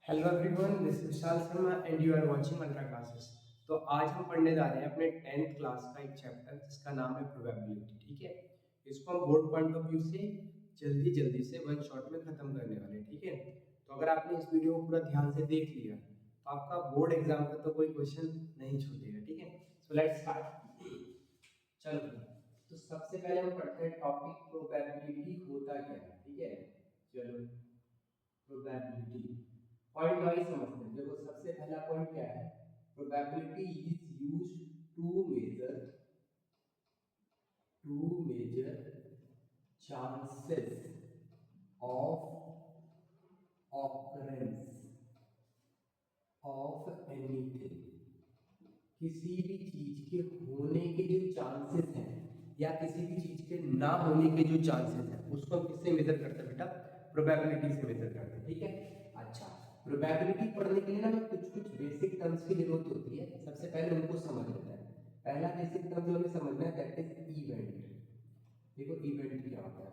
Hello everyone, this is Vishal Sharma and you are watching Mantra classes. तो आज हम पढ़ने जा रहे हैं अपने 10th क्लास का एक चैप्टर जिसका नाम है प्रोबेबिलिटी। ठीक है, इसको हम बोर्ड पॉइंट ऑफ व्यू से जल्दी जल्दी से वन शॉट में खत्म करने वाले हैं। ठीक है, तो अगर आपने इस वीडियो को पूरा ध्यान से देख लिया तो आपका बोर्ड एग्जाम का तो कोई क्वेश्चन नहीं छूटेगा। ठीक है, सो लेट्स स्टार्ट। चलो, तो सबसे पहले हम पढ़ते हैं टॉपिक प्रोबेबिलिटी होता क्या है। ठीक है, चलो प्रोबेबिलिटी पॉइंट वाइज समझते हैं। देखो सबसे पहला पॉइंट क्या है, probability is used to measure chances of occurrence of anything. किसी भी चीज के होने के जो चांसेस हैं या किसी भी चीज के ना होने के जो चांसेस हैं उसको हम किससे मेजर करते हैं बेटा? प्रोबेबिलिटी से मेजर करते हैं। ठीक है, अच्छा, प्रोबेबिलिटी पढ़ने के लिए ना हमें कुछ कुछ बेसिक टर्म्स की जरूरत होती है। सबसे पहले उनको समझ लेते हैं। पहला बेसिक टर्म जो हमें समझना है दैट इज इवेंट। देखो इवेंट क्या होता है,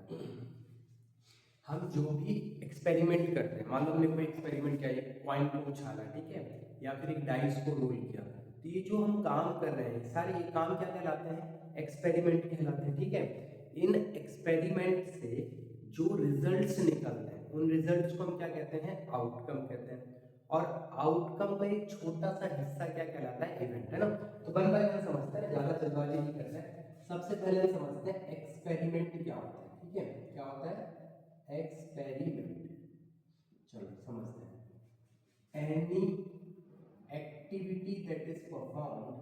हम जो भी एक्सपेरिमेंट करते हैं, मान लो हमने कोई एक्सपेरिमेंट किया, एक कॉइन को उछाला, ठीक है, या फिर एक डाइस को रोल किया, तो ये जो हम काम कर रहे हैं सारे ये काम क्या कहलाते हैं? एक्सपेरिमेंट कहलाते हैं। ठीक है, इन एक्सपेरिमेंट से जो रिजल्ट्स निकलते हैं उन रिजल्ट्स को हम क्या कहते हैं? आउटकम कहते हैं। और आउटकम का एक छोटा सा हिस्सा क्या कहलाता है? इवेंट, है ना। तो वन बाय वन समझते हैं, ज्यादा जल्दबाजी नहीं करते हैं। सबसे पहले हम समझते हैं एक्सपेरिमेंट क्या होता है। ठीक है, क्या होता है? एक्सपेरिमेंट। चलो समझते हैं। Any activity that is performed,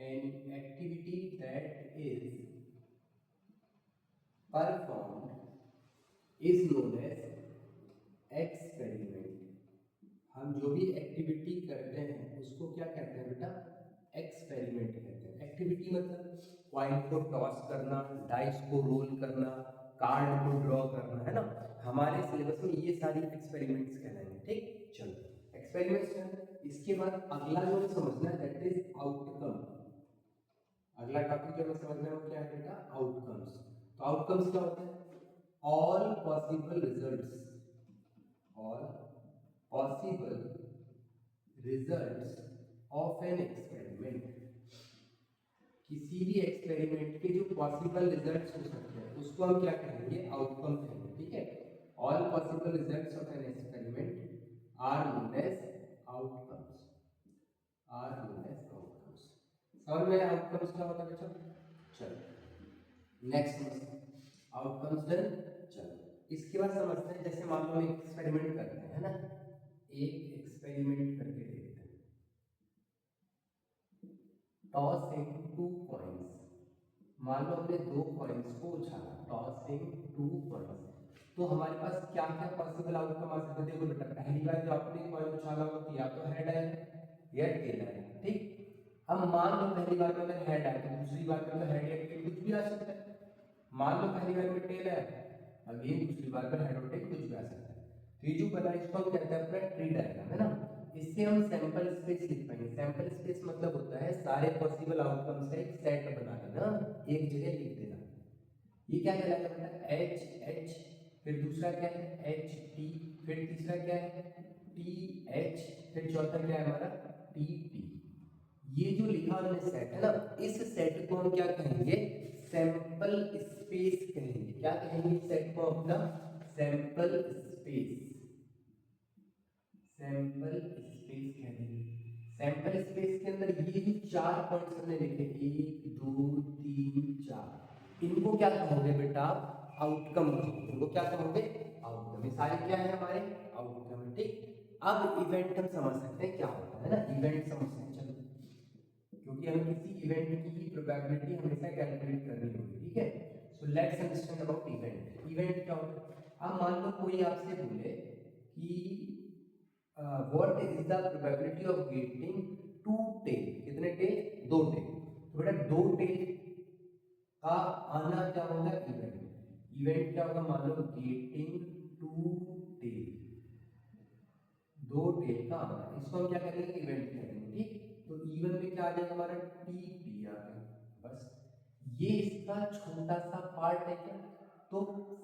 any activity that is performed is known as experiment. हम जो भी एक्टिविटी करते हैं उसको क्या कहते हैं बेटा? एक्सपेरिमेंट कहते हैं। एक्टिविटी मतलब कॉइन को टॉस करना, डाइस को रोल करना, कार्ड को ड्रॉ करना, है ना। हमारे सिलेबस में ये सारी एक्सपेरिमेंट्स कहलाएंगे। ठीक, चलो एक्सपेरिमेंट्स। इसके बाद अगला जो हमें समझना है दैट इज आउटकम। अगला टॉपिक जो हमें समझना है वो क्या है बेटा? आउटकम्स। तो आउटकम्स क्या होते हैं? All possible results, all possible results of an experiment. किसी भी एक्सपेरिमेंट के जो पॉसिबल रिजल्ट्स हो सकते हैं उसको हम क्या कहेंगे? आउटकम कहेंगे। ठीक है, all possible results of an experiment are known as outcomes, are known as outcomes. समझ में आउटकम्स क्या होता है बच्चों? चलो नेक्स्ट समझते हैं आउटकम्स डन। चलो इसके बाद समझते हैं, जैसे मान लो हम एक एक्सपेरिमेंट करते हैं, है ना, एक एक्सपेरिमेंट करके देखते हैं। टॉसिंग टू कॉइन्स, मान लो हमने दो कॉइन्स को उछाला, टॉसिंग टू कॉइन्स, तो हमारे पास क्या क्या पॉसिबल आउटकम आ सकते हैं? देखो बेटा, पहली बार जब आपने कॉइन उछाला होगा तो या तो हेड है या टेल है। ठीक, अब मान लो पहली बार में अगर हेड है तो दूसरी बार में तो हेड या टेल कुछ भी आ सकता है। मान लो पहली बार में टेल है, अगेन दूसरी बार में हेड और टेल कुछ भी आ सकता है। तो ये जो बना इसको हम कहते हैं अपना ट्री डायग्राम, है ना। इससे हम सैंपल स्पेस लिख पाएंगे। सैंपल स्पेस मतलब होता है सारे पॉसिबल आउटकम्स का एक सेट बना लेना, एक जगह लिख देना। ये क्या कहलाएगा बेटा? एच एच, फिर दूसरा क्या है? एच टी, फिर तीसरा क्या है? टी एच, फिर चौथा क्या है हमारा? T T. ये जो लिखा हमने सेट है ना, इस सेट को हम क्या कहेंगे? सैंपल स्पेस कहेंगे। क्या कहेंगे सेट को अपना? सैंपल स्पेस, सैंपल स्पेस कह देंगे। सैंपल स्पेस के अंदर ये जो चार पॉइंट्स हमने लिखे, 1 2 3 4, इनको क्या कहोगे बेटा? आउटकम कहोगे। इनको क्या कहोगे? आउटकम। ये सारे क्या है हमारे? आउटकम है। ठीक, अब इवेंट हम समझ सकते हैं क्या होता है ना, इवेंट समझते हैं। चलो, क्योंकि हमें किसी इवेंट की प्रोबेबिलिटी हमेशा कैलकुलेट करनी होगी। ठीक है, so let's understand about event. Event क्या होता है? अब मान लो कोई आपसे बोले कि what is the probability of getting two tail. कितने टेल? दो टेल। तो बेटा दो टेल का आना क्या होगा? इवेंट। इवेंट क्या होगा? मान लो गेटिंग टू टेल, दो टेल का आना, इसको हम क्या करेंगे? इवेंट करेंगे। ठीक, तो इवन में क्या आ जाएगा हमारा? टी टी आ गया। बस ये इसका छोटा सा पार्ट है क्या? तो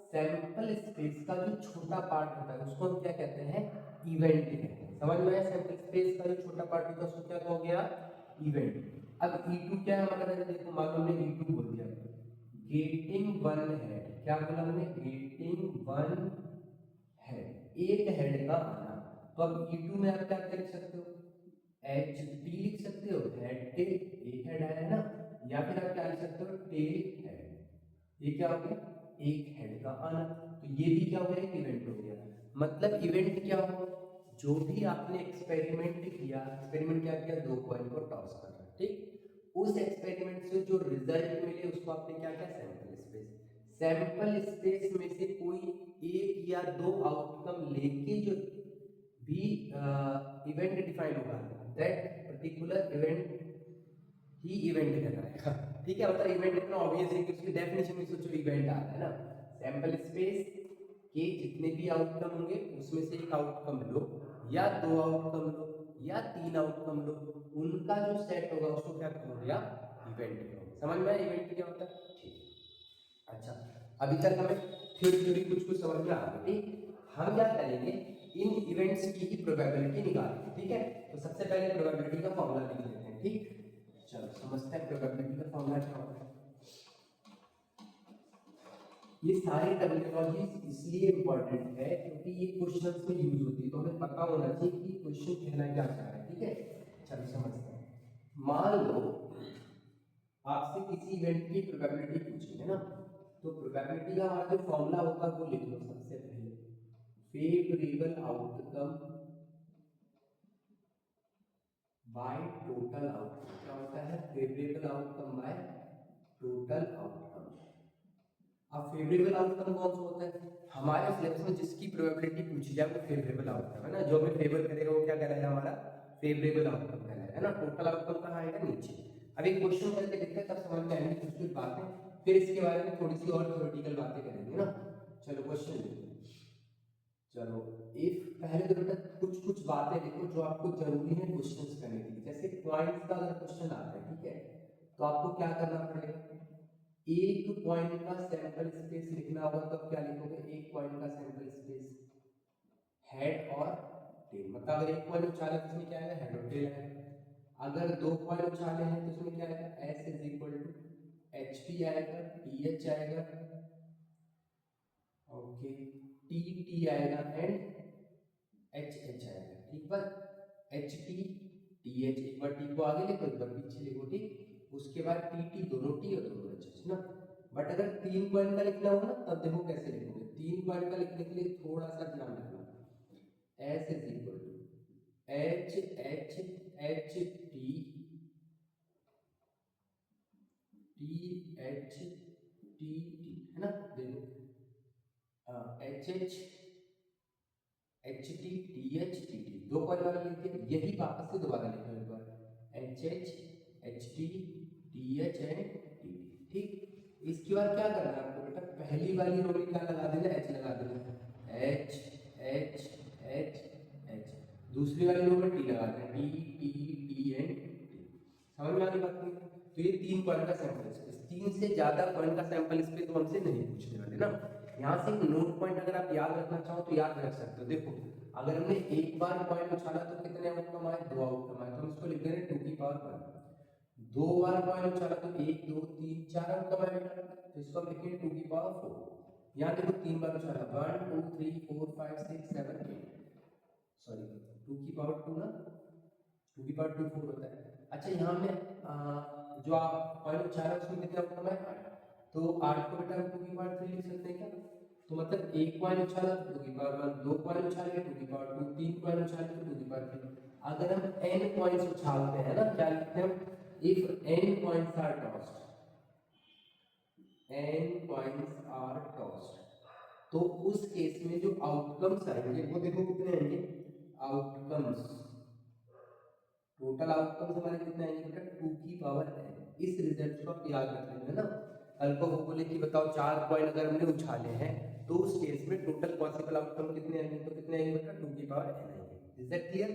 सैंपल स्पेस का जो छोटा पार्ट होता है उसको हम क्या कहते हैं, इवेंट कहते हैं। समझ में आया? सैंपल स्पेस का जो छोटा पार्ट होता है उसको क्या कहा गया, इवेंट। अब E2 क्या है हमारा, देखो मान लो हमने E2 बोल दिया, गेटिंग वन हेड, क्या बोला हमने, गेटिंग वन हेड, एक हेड का आना। तो अब E2 में आप क्या लिख सकते हो, एच टी लिख सकते हो, हेड टेल, एक हेड आया है ना, या फिर आप क्या लिख सकते हो, टेल हेड। ये क्या हो गया, एक हेड का आना। तो ये भी क्या हो गया, एक इवेंट हो गया। मतलब इवेंट क्या हो, जो भी आपने एक्सपेरिमेंट किया, एक्सपेरिमेंट क्या किया, दो कॉइन को टॉस करना, ठीक, उस एक्सपेरिमेंट से जो रिजल्ट मिले उसको आपने क्या किया, सैंपल स्पेस। सैंपल स्पेस में से कोई एक या दो आउटकम लेके जो भी इवेंट डिफाइन होगा, that particular event he event कहलाएगा। ठीक है, मतलब इवेंट इतना ऑब्वियस है कि उसकी डेफिनेशन में सोचो इवेंट आता है ना, सैंपल स्पेस के जितने भी आउटकम होंगे उसमें से एक आउटकम लो या दो आउटकम लो या तीन आउटकम लो, उनका जो सेट होगा उसको क्या कहोगे आप, इवेंट कहोगे। समझ में आया इवेंट क्या होता है? ठीक। अच्छा, अभी तक हमें थ्योरी कुछ कुछ समझ में आ गई। ठीक, हम क्या करेंगे, इन इवेंट्स की ही प्रोबेबिलिटी निकालेंगे। ठीक है, तो सबसे पहले प्रोबेबिलिटी का फॉर्मूला लिख लेते हैं। ठीक, चलो समझते हैं प्रोबेबिलिटी का फॉर्मूला क्या होता है। ये सारी टर्मिनोलॉजी इसलिए इंपॉर्टेंट है क्योंकि ये क्वेश्चंस में यूज होती है, तो हमें पता होना चाहिए कि क्वेश्चन कहना क्या चाह रहा है। ठीक है, चलो समझते हैं। मान लो आपसे किसी इवेंट की प्रोबेबिलिटी पूछी है ना, तो प्रोबेबिलिटी का हमारा जो फॉर्मूला होता है वो लिख लो सबसे पहले, favourable outcome by total outcome. क्या होता है, favourable outcome by total outcome. अब फेवरेबल आउटकम कौन सा होता है, हमारे सिलेबस में जिसकी प्रोबेबिलिटी पूछी जाए वो फेवरेबल आउटकम है ना, जो हमें फेवर करेगा वो क्या कहलाएगा, हमारा फेवरेबल आउटकम कहलाएगा, है ना। टोटल आउटकम कहाँ आएगा, नीचे। अब एक क्वेश्चन करके देखते हैं, तब समझ में आएंगी कुछ कुछ बातें, फिर इसके बारे में थोड़ी सी और थ्योरेटिकल बातें करेंगे ना। चलो क्वेश्चन देखते हैं। चलो, इफ पहले तो बेटा कुछ कुछ बातें लिखो जो आपको जरूरी है क्वेश्चंस करने के लिए। जैसे पॉइंट्स का अगर क्वेश्चन आता है, ठीक है, तो आपको क्या करना पड़ेगा, एक पॉइंट का सैंपल स्पेस लिखना होगा, तब क्या लिखोगे, एक पॉइंट का सैंपल स्पेस हेड और टेल। मतलब अगर एक पॉइंट उछाला तो इसमें क्या आएगा, हेड और टेल आएगा। अगर दो पॉइंट उछाले हैं तो इसमें क्या आएगा, S is equal to H P आएगा, टी एच आएगा, ओके, टी टी आएगा एंड एच एच आएगा। ठीक, पर एच टी टी एच, एक बार टी को आगे लिखो एक बार पीछे लिखो, ठीक, उसके बाद टी टी, दोनों टी और दोनों एच एच ना। बट अगर तीन पॉइंट का लिखना होगा ना, तब देखो कैसे लिखोगे, तीन पॉइंट का लिखने के लिए थोड़ा सा ध्यान रखना, S is equal to H H H T T H T T, है ना। देखो H H H T T H T T, दो पॉइंट वाला लिखे, यही वापस से दोबारा लिखो एक बार, H H H T T H and T T. ठीक, इसके बाद क्या करना है आपको बेटा, पहली वाली रो में क्या लगा देना, एच लगा देना, एच एच एच एच, दूसरी वाली रो में टी लगा देना, T T T and T. समझ में आ गई बात नहीं? तो ये तीन पॉइंट का सैंपल स्पेस, तीन से ज्यादा पॉइंट का सैंपल स्पेस तो हमसे नहीं पूछने वाले ना। यहाँ से एक नोट पॉइंट अगर आप याद रखना चाहो तो याद रख सकते हो। देखो, अगर हमने एक बार पॉइंट उछाला तो कितने आउटकम आए, दो आउटकम आए, तो हम इसको लिख देंगे टू की पावर वन। दो बार पॉइंट उछाला तो एक दो तीन चार आउटकम आए बेटा, तो इसको हम लिखेंगे टू की पावर फोर। यहाँ देखो तीन बार उछाला, one two three four five six seven eight, sorry two की पावर टू ना, टू की पावर टू फोर होता है। अच्छा, यहाँ में जो आप पॉइंट उछाला उसमें कितने आउटकम है, आठ, तो आठ को बेटा हम टू की पावर थ्री लिख सकते हैं क्या। तो मतलब एक पॉइंट उछाला तो टू की पावर वन, दो पॉइंट उछाले टू की पावर टू, तीन पॉइंट उछाले तो टू की पावर थ्री। अगर हम n पॉइंट्स उछालते हैं ना, क्या लिखते हैं हम, if n points are tossed, n points are tossed, तो उस केस में जो आउटकम्स आएंगे वो देखो कितने आएंगे, आउटकम्स, टोटल आउटकम्स हमारे कितने आएंगे बेटा, टू की पावर n। इस रिजल्ट को आप याद रख लेंगे ना। कल को वो बोले कि बताओ चार पॉइंट अगर हमने उछाले हैं तो उस केस में टोटल पॉसिबल आउटकम कितने आएंगे, तो कितने आएंगे बेटा, टू की पावर n आएंगे। Is that clear?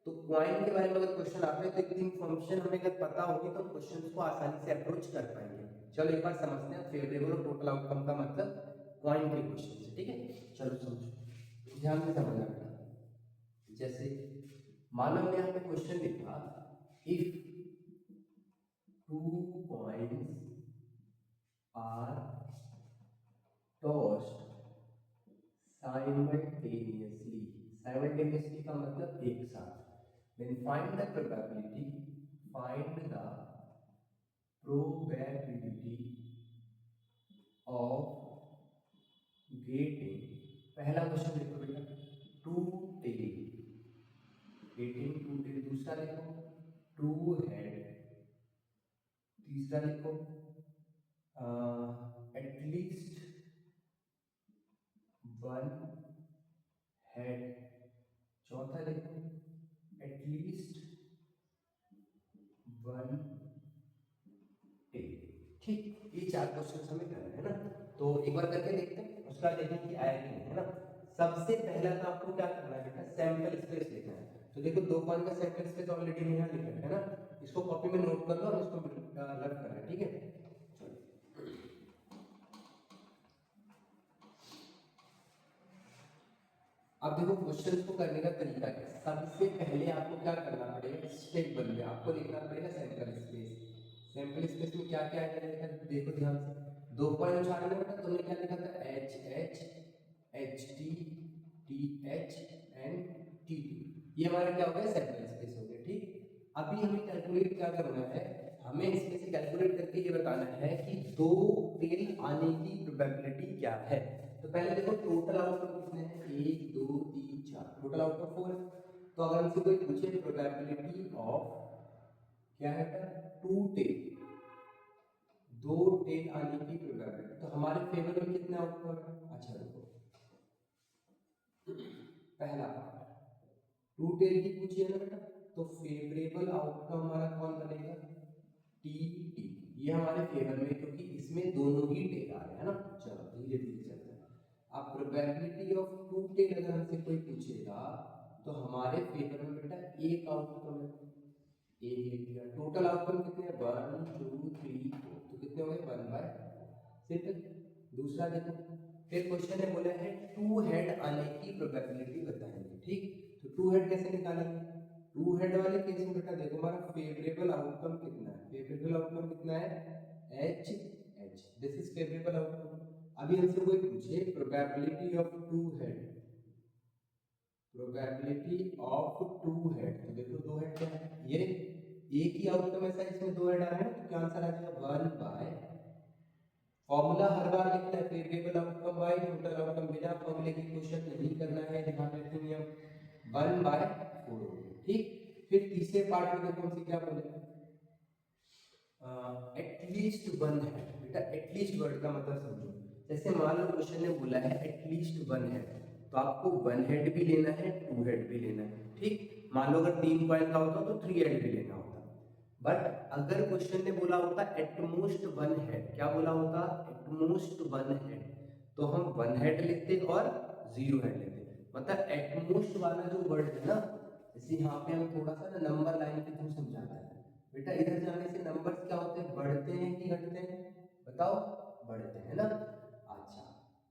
तो पॉइंट के बारे में अगर क्वेश्चन आता है तो एक फंक्शन हमें अगर पता होगी तो क्वेश्चन को आसानी से अप्रोच कर पाएंगे। चलो एक बार समझते हैं फेवरेबल और टोटल आउटकम का मतलब कॉइन के क्वेश्चन से, ठीक है। चलो समझो, ध्यान से समझना बेटा। जैसे मान लो मैंने यहाँ पे क्वेश्चन लिखा, if 2 coins are tossed simultaneously, simultaneously का मतलब एक साथ, then find the probability of getting, पहला क्वेश्चन देखो बेटा, 2 tail, getting 2 tail, दूसरा देखो 2 head, तीसरा देखो एटलीस्ट 1 head, चौथा देखो एटलीस्ट 1 tail। ठीक, ये 4 क्वेश्चन हमें करना है ना, तो एक बार करके देखते हैं, उसका देखने की आया कि नहीं, है ना। सबसे पहला तो आपको क्या करना है बेटा, सैंपल स्पेस लिखना है। तो देखो 2 कॉइन का सैंपल स्पेस ऑलरेडी यहाँ लिखा है ना, इसको कॉपी में नोट कर लो और इसको लर्न करना है, ठीक है। अब देखो क्वेश्चन को करने का तरीका क्या है। सबसे पहले आपको क्या करना पड़ेगा, स्टेप 1 में आपको लिखना पड़ेगा सैंपल स्पेस। सैंपल स्पेस में क्या क्या आएगा देखो ध्यान से, 2 कॉइन उछालने में तुमने क्या लिखा था, H H, H T, T H and T T, ये हमारा क्या हो गया, सैंपल स्पेस हो गया, ठीक। अभी हमें कैलकुलेट क्या करना है, हमें इसमें से कैलकुलेट करके ये बताना है कि 2 टेल आने की प्रोबेबिलिटी क्या है। तो पहले देखो टोटल आउटकम कितने हैं, 1 2 3 4, टोटल आउटकम 4 है। तो अगर हमसे कोई पूछे प्रोबेबिलिटी ऑफ क्या है, 2 टेल, 2 टेल आने की प्रोबेबिलिटी, तो हमारे फेवर में कितना आउटकम है। अच्छा देखो पहला पार्ट 2 टेल की पूछी है ना बेटा, तो फेवरेबल आउटकम हमारा कौन बनेगा, टी टी, ये हमारे फेवर में, क्योंकि इसमें दोनों ही टेल आ रहे हैं ना। चलो धीरे धीरे चलते हैं। अब प्रोबेबिलिटी ऑफ 2 टेल अगर हमसे कोई पूछेगा तो हमारे फेवर में बेटा एक आउटकम है, एक लिख दिया। टोटल आउटकम कितने हैं, 1 2 3 4, तो कितने हो गए, 1/4, सिंपल। दूसरा देखो, फिर क्वेश्चन ने बोला है 2 हेड आने की प्रोबेबिलिटी बताएंगे, ठीक। तो 2 हेड कैसे निकालेंगे, 2 हेड वाले केस में बेटा देखो हमारा फेवरेबल आउटकम कितना है, फेवरेबल आउटकम कितना है, H H, this is favourable outcome. अभी हमसे कोई पूछे probability of 2 head, probability of 2 head, तो देखो 2 हेड क्या है, ये एक ही आउटकम ऐसा इसमें 2 हेड आ रहे हैं, तो क्या आंसर आ जाएगा, 1/, फॉर्मूला हर बार लिखना है, favourable outcome by total outcome, बिना फॉर्मूले की क्वेश्चन नहीं करना है, ध्यान रखेंगे हम, 1/4, ठीक। फिर तीसरे पार्ट में देखो हमसे क्या बोले, एटलीस्ट 1 है बेटा, एटलीस्ट वर्ड का मतलब समझो। जैसे मान लो क्वेश्चन ने बोला है एटलीस्ट 1 है, तो आपको 1 हेड भी लेना है, 2 हेड भी लेना है, ठीक। मान लो अगर 3 कॉइन का होता तो 3 हेड भी लेना होता। बट अगर क्वेश्चन ने बोला होता एटमोस्ट 1 हेड, क्या बोला होता, एटमोस्ट 1 हेड, तो हम 1 हेड लेते और 0 हेड लेते। मतलब एटमोस्ट वाला जो वर्ड है ना, जैसे यहाँ पे हम थोड़ा सा ना नंबर लाइन के थ्रू समझाते हैं बेटा, इधर जाने से नंबर्स क्या होते हैं, बढ़ते हैं कि घटते हैं, बताओ, बढ़ते हैं ना। अच्छा,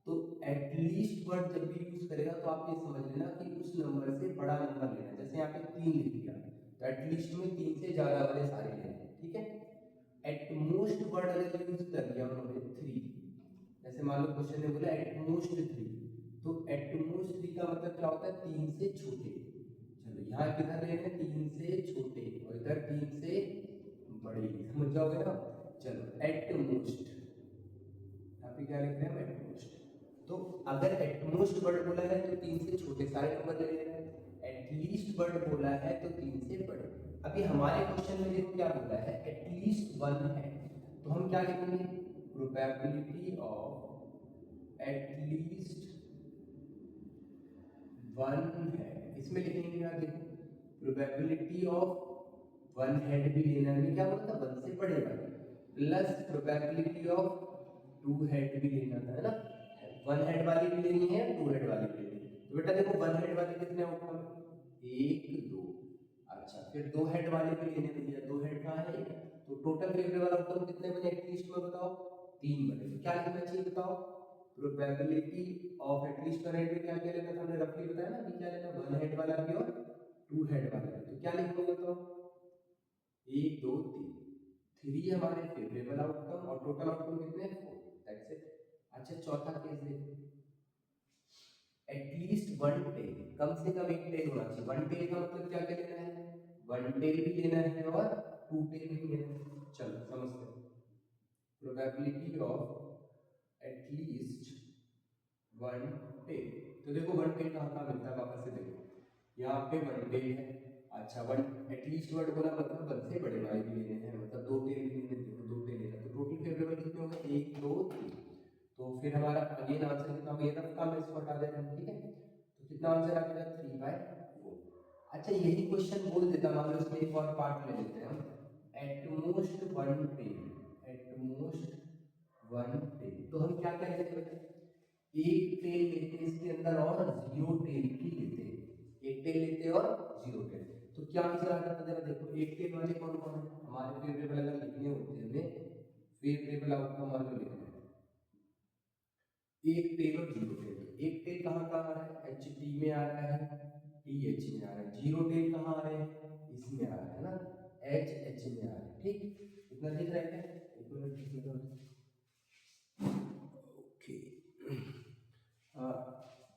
तो एटलीस्ट वर्ड जब भी यूज करेगा तो आप ये समझ लेना कि उस नंबर से बड़ा नंबर लेना। जैसे यहाँ पे 3 लिख दिया, तो एटलीस्ट में 3 से ज्यादा वाले सारे लेने, ठीक है। एटमोस्ट वर्ड अगर यूज कर लिया उन्होंने 3, जैसे मान लो क्वेश्चन ने बोला एटमोस्ट 3, तो एटमोस्ट 3 का मतलब क्या होता है, 3 से छोटे। चलो यहाँ किधर ले रहे हैं, 3 से छोटे, और इधर 3 से बड़े, समझ जाओगे ना। चलो एटमोस्ट, यहाँ पे क्या लिख रहे हैं, एटमोस्ट। तो अगर एटमोस्ट वर्ड बोला है तो 3 से छोटे सारे नंबर ले रहे हैं, एटलीस्ट वर्ड बोला है तो 3 से बड़े। अभी हमारे क्वेश्चन में देखो क्या बोला है, एटलीस्ट 1 है, तो हम क्या लिखेंगे, प्रोबेबिलिटी ऑफ एटलीस्ट 1 है, इसमें लिखेंगे क्या, देखो प्रोबेबिलिटी ऑफ 1 हेड भी लेना है, क्या बोला था, 1 से बड़े वाले, प्लस प्रोबेबिलिटी ऑफ 2 हेड भी लेना था, है ना। 1 हेड वाली भी लेनी है, 2 हेड वाली भी लेनी है। तो बेटा देखो 1 हेड वाले कितने आउटकम, 1 2, अच्छा फिर 2 हेड वाले भी लेने भैया, 2 हेड कहाँ है, तो टोटल फेवरेबल आउटकम कितने बने एटलीस्ट में, बताओ 3 बने। तो क्या लिखना चाहिए बताओ, probability of at least one head में क्या क्या लेना था हमने रफली बताया ना कि क्या लेना, वन हेड वाला भी और टू हेड वाला भी। तो क्या लिखोगे तो 1 2 3, 3 हमारे फेवरेबल आउटकम और टोटल आउटकम कितने हैं 4, दैट्स इट। अच्छा चौथा केस देखो, एटलीस्ट वन टेल, कम से कम एक टेल होना चाहिए। वन टेल का मतलब क्या क्या लेना है, वन टेल भी लेना है और टू टेल भी लेना है। चलो समझते हैं, probability of at least one tail. तो देखो वन टेल कहाँ कहाँ मिलता है, वापस से देखो यहाँ पे वन टेल है। अच्छा वन एटलीस्ट वर्ड बोला मतलब वन से बड़े वाले भी लेने हैं, मतलब दो टेल भी लेने, देखो दो टेल लेना, तो टोटल फेवरेबल कितने होंगे 1 2 3। तो फिर हमारा अगेन आंसर कितना होगा, ये रफ काम है इसको हटा देना है, ठीक है। तो कितना आंसर आ गया 3/4। अच्छा यही क्वेश्चन बोल देता, मान लो इसमें एक और पार्ट ले लेते हैं हम, at most one tail, at most one tail. तो हम क्या क्या लेते हैं, एक टेल लेते इसके अंदर और जीरो टेल भी लेते, एक टेल लेते और जीरो टेल। तो क्या आंसर आ जाता है जरा देखो, एक टेल वाले कौन कौन है हमारे फेवरेबल, अगर लिखने होते हैं हमें फेवरेबल आउटकम वाले लिखने हैं, एक टेल और जीरो टेल। एक टेल कहाँ कहाँ आ रहा है, एच टी में आ रहा है, टी एच में आ रहा है। जीरो टेल कहाँ आ रहे हैं, इसमें आ रहा है ना, एच एच में आ रहा है। ठीक, इतना दिख रहा है क्या, एक मिनट लिख लेता हूँ। ओके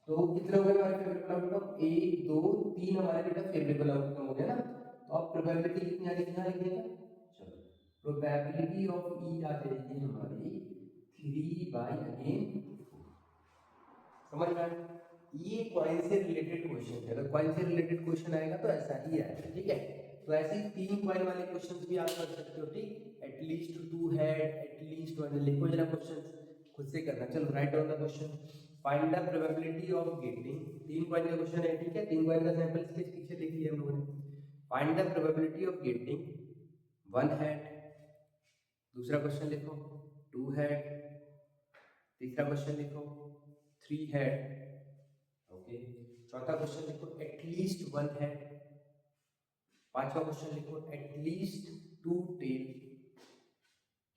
तो कितने हो गए हमारे फेवरेबल आउटकम, 1 2 3 हमारे बेटा फेवरेबल आउटकम हो गया ना। तो अब प्रोबेबिलिटी कितनी आ गई, यहाँ लिखिएगा। चलो प्रोबेबिलिटी ऑफ ई आ जाएगी हमारी 3/अगेन, समझ में आया। ये कॉइन से रिलेटेड क्वेश्चन है, अगर कॉइन से रिलेटेड क्वेश्चन आएगा तो ऐसा ही आएगा, ठीक है। तो ऐसे ही 3 कॉइन वाले क्वेश्चंस भी आप कर सकते हो, ठीक। At least to head, at least one, लिखो जरा क्वेश्चंस खुद से करना। चलो write down the question, find the probability of getting, 3 coin का क्वेश्चन है, ठीक है। 3 कॉइन का सैंपल स्केच पीछे लिख लिया हम लोगों ने। Find the probability of getting one head, दूसरा क्वेश्चन लिखो टू हेड, तीसरा क्वेश्चन लिखो 3 हेड, ओके। चौथा क्वेश्चन लिखो एटलीस्ट वन हेड, पांचवा क्वेश्चन लिखो एटलीस्ट टू टेल,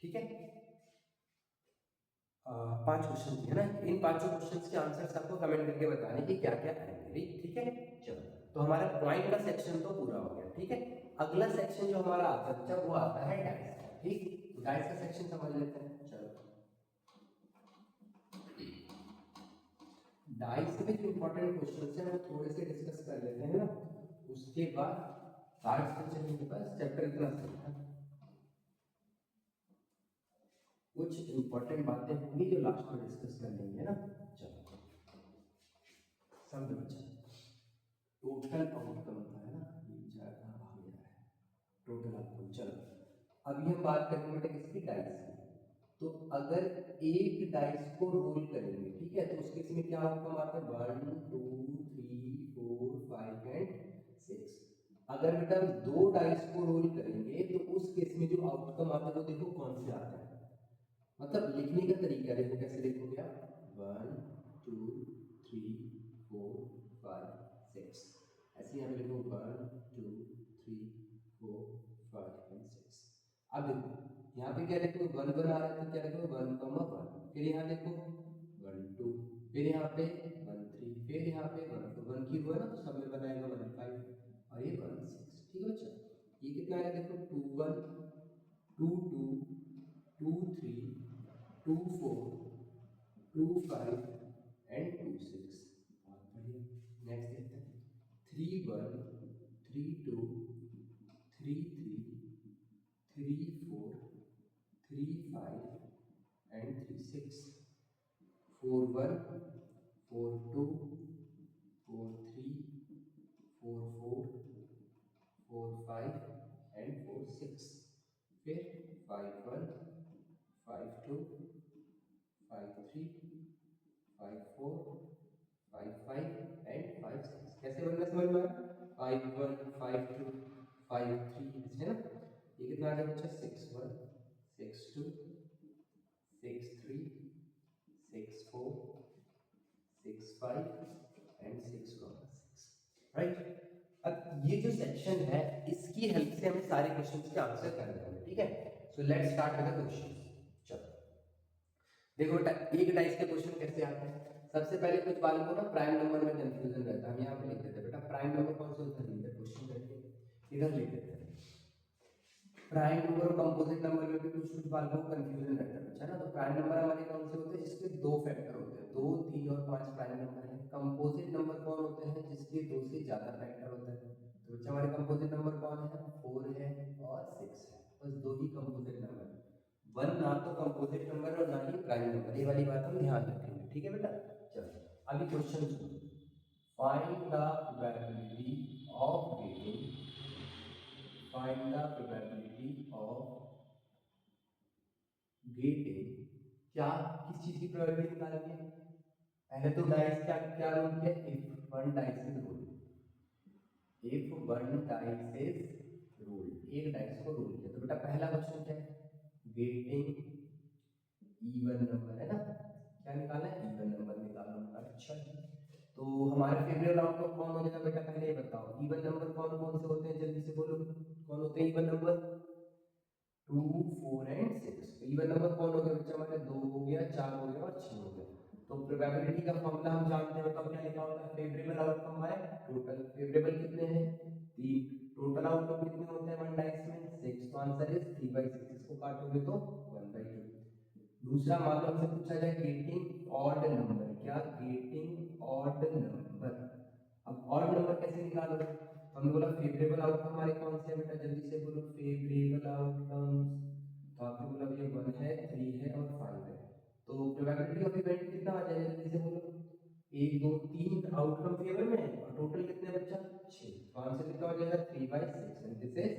ठीक है। 5 क्वेश्चन है ना, इन पांचों क्वेश्चंस के आंसर्स आपको कमेंट करके बताने कि क्या क्या आएंगे, ठीक है। चलो तो हमारा पॉइंट का सेक्शन तो पूरा हो गया, ठीक है। अगला सेक्शन जो हमारा आता है वो आता है डाइस का, ठीक। तो डाइस का सेक्शन समझ लेते हैं। चलो डाइस में जो इंपॉर्टेंट क्वेश्चंस हैं वो थोड़े से डिस्कस कर लेते हैं ना, उसके बाद कार्ड्स पे चलेंगे। बस चैप्टर इतना सा है, कुछ इंपॉर्टेंट बातें होंगी जो लास्ट में डिस्कस कर लेंगे ना। चलो समझो बच्चा, टोटल आउटकम था है ना, ये चार का भाग गया है टोटल आउटकम। चलो अभी हम बात करेंगे बेटा किसकी, डाइस की। तो अगर एक डाइस को रोल करेंगे, ठीक है, तो उसके इसमें क्या आउटकम आता है 1 2 3 4 5 एंड 6। अगर बेटा हम दो डाइस को रोल करेंगे तो उस केस में जो आउटकम आता है वो देखो कौन से आता है, मतलब लिखने का तरीका देखो कैसे लिखोगे आप, 1 2 3 4 5 6, ऐसे यहाँ पे लिखो 1 2 3 4 5 एंड 6। अब देखो यहाँ पे क्या लिखो 1 1 आ रहा है तो क्या लिखो 1 1, फिर यहाँ देखो 1 2, फिर यहाँ पे 1 3, फिर यहाँ पे 1 4, 1 की रो है ना तो सब में बनाएगा 1 5 और ये 1 6, ठीक है बच्चा। ये कितना आएगा देखो 2 1 2 2 2 3 2 4 2 5 एंड 2 6, बहुत बढ़िया। नेक्स्ट देखते हैं 3 1 3 2 3 3 3 4 3 5 and 3 6, 4 1 4 2 4 3 4 4 4 5 and 4 6, फिर 5 1 5 2 5 3 5 4 5 5 and 5 6। कैसे बनना समझ में आया, 5 1 5 2 5 3 है ना। ये कितना आ गया बच्चा 6 1 6 2 6 3 6 4 6 5 and 6 6, राइट। अब ये जो सेक्शन है इसकी हेल्प से हमें सारे क्वेश्चंस के आंसर करने हैं, ठीक है। So let's start with the questions. चलो देखो बेटा एक डाइस के क्वेश्चन कैसे आते हैं। सबसे पहले कुछ बालों को ना प्राइम नंबर में कंफ्यूजन रहता है, हम यहाँ पे लिख देते हैं बेटा प्राइम नंबर कौन से होता है, इधर क्वेश्चन करके इधर लिख देते हैं। प्राइम नंबर और कंपोजिट नंबर में भी कुछ कुछ बालों को कंफ्यूजन रहता है बच्चा ना। तो प्राइम नंबर हमारे कौन से होते हैं जिसके दो फैक्टर होते हैं, 2, 3 और 5 प्राइम नंबर है। कंपोजिट नंबर कौन होते हैं जिसके 2 से ज्यादा फैक्टर होते हैं। तो बच्चा हमारे कंपोजिट नंबर कौन है, 4 है और 6 है, बस दो ही कंपोजिट नंबर। वन ना तो कंपोजिट नंबर और ना ही प्राइम नंबर, ये वाली बात हम ध्यान रखेंगे, ठीक है बेटा। चलो अभी क्वेश्चन सुनो, find the probability of getting, find the probability of getting, क्या किस चीज की प्रोबेबिलिटी निकालनी है। पहले तो डाइस क्या क्या रूल है, if one dice is rule, if one dice is rule, एक डाइस को रूल किया। तो बेटा पहला क्वेश्चन क्या है, गेटिंग इवन नंबर है ना, क्या निकालना है, इवन नंबर निकालना। अच्छा तो हमारे फेवरेट आउटपुट कौन हो जाएगा बेटा, पहले ये बताओ इवन नंबर कौन कौन से होते हैं, जल्दी से बोलो कौन होते हैं even number, 2, 4 and 6। Even number कौन हो गया बच्चा हमारे, 2 हो गया, 4 हो गया और 6 हो गया। तो प्रोबेबिलिटी का फॉर्मूला हम जानते हैं, तो क्या लिखा होता है, favourable outcome by total. Favourable कितने हैं, 3, टोटल आउटकम कितने होते हैं वन डाइस में, 6। तो आंसर इज 3/6, इसको काटोगे तो 1/2। दूसरा मान लो हमसे पूछा जाए गेटिंग ऑड नंबर, क्या गेटिंग ऑड नंबर। अब ऑड नंबर कैसे निकालोगे, हमने बोला फेवरेबल आउटकम हमारे कौन से हैं बेटा, जल्दी से बोलो फेवरेबल आउटकम्स। तो आपने बोला ये 1 है, 3 है और 5 है। तो प्रोबेबिलिटी ऑफ इवेंट कितना आ जाएगा, जल्दी से बोलो, 1, 2, 3 आउटकम फेवर में है और टोटल कितने बच्चा 6। तो आंसर कितना हो जाएगा 3/6 and this is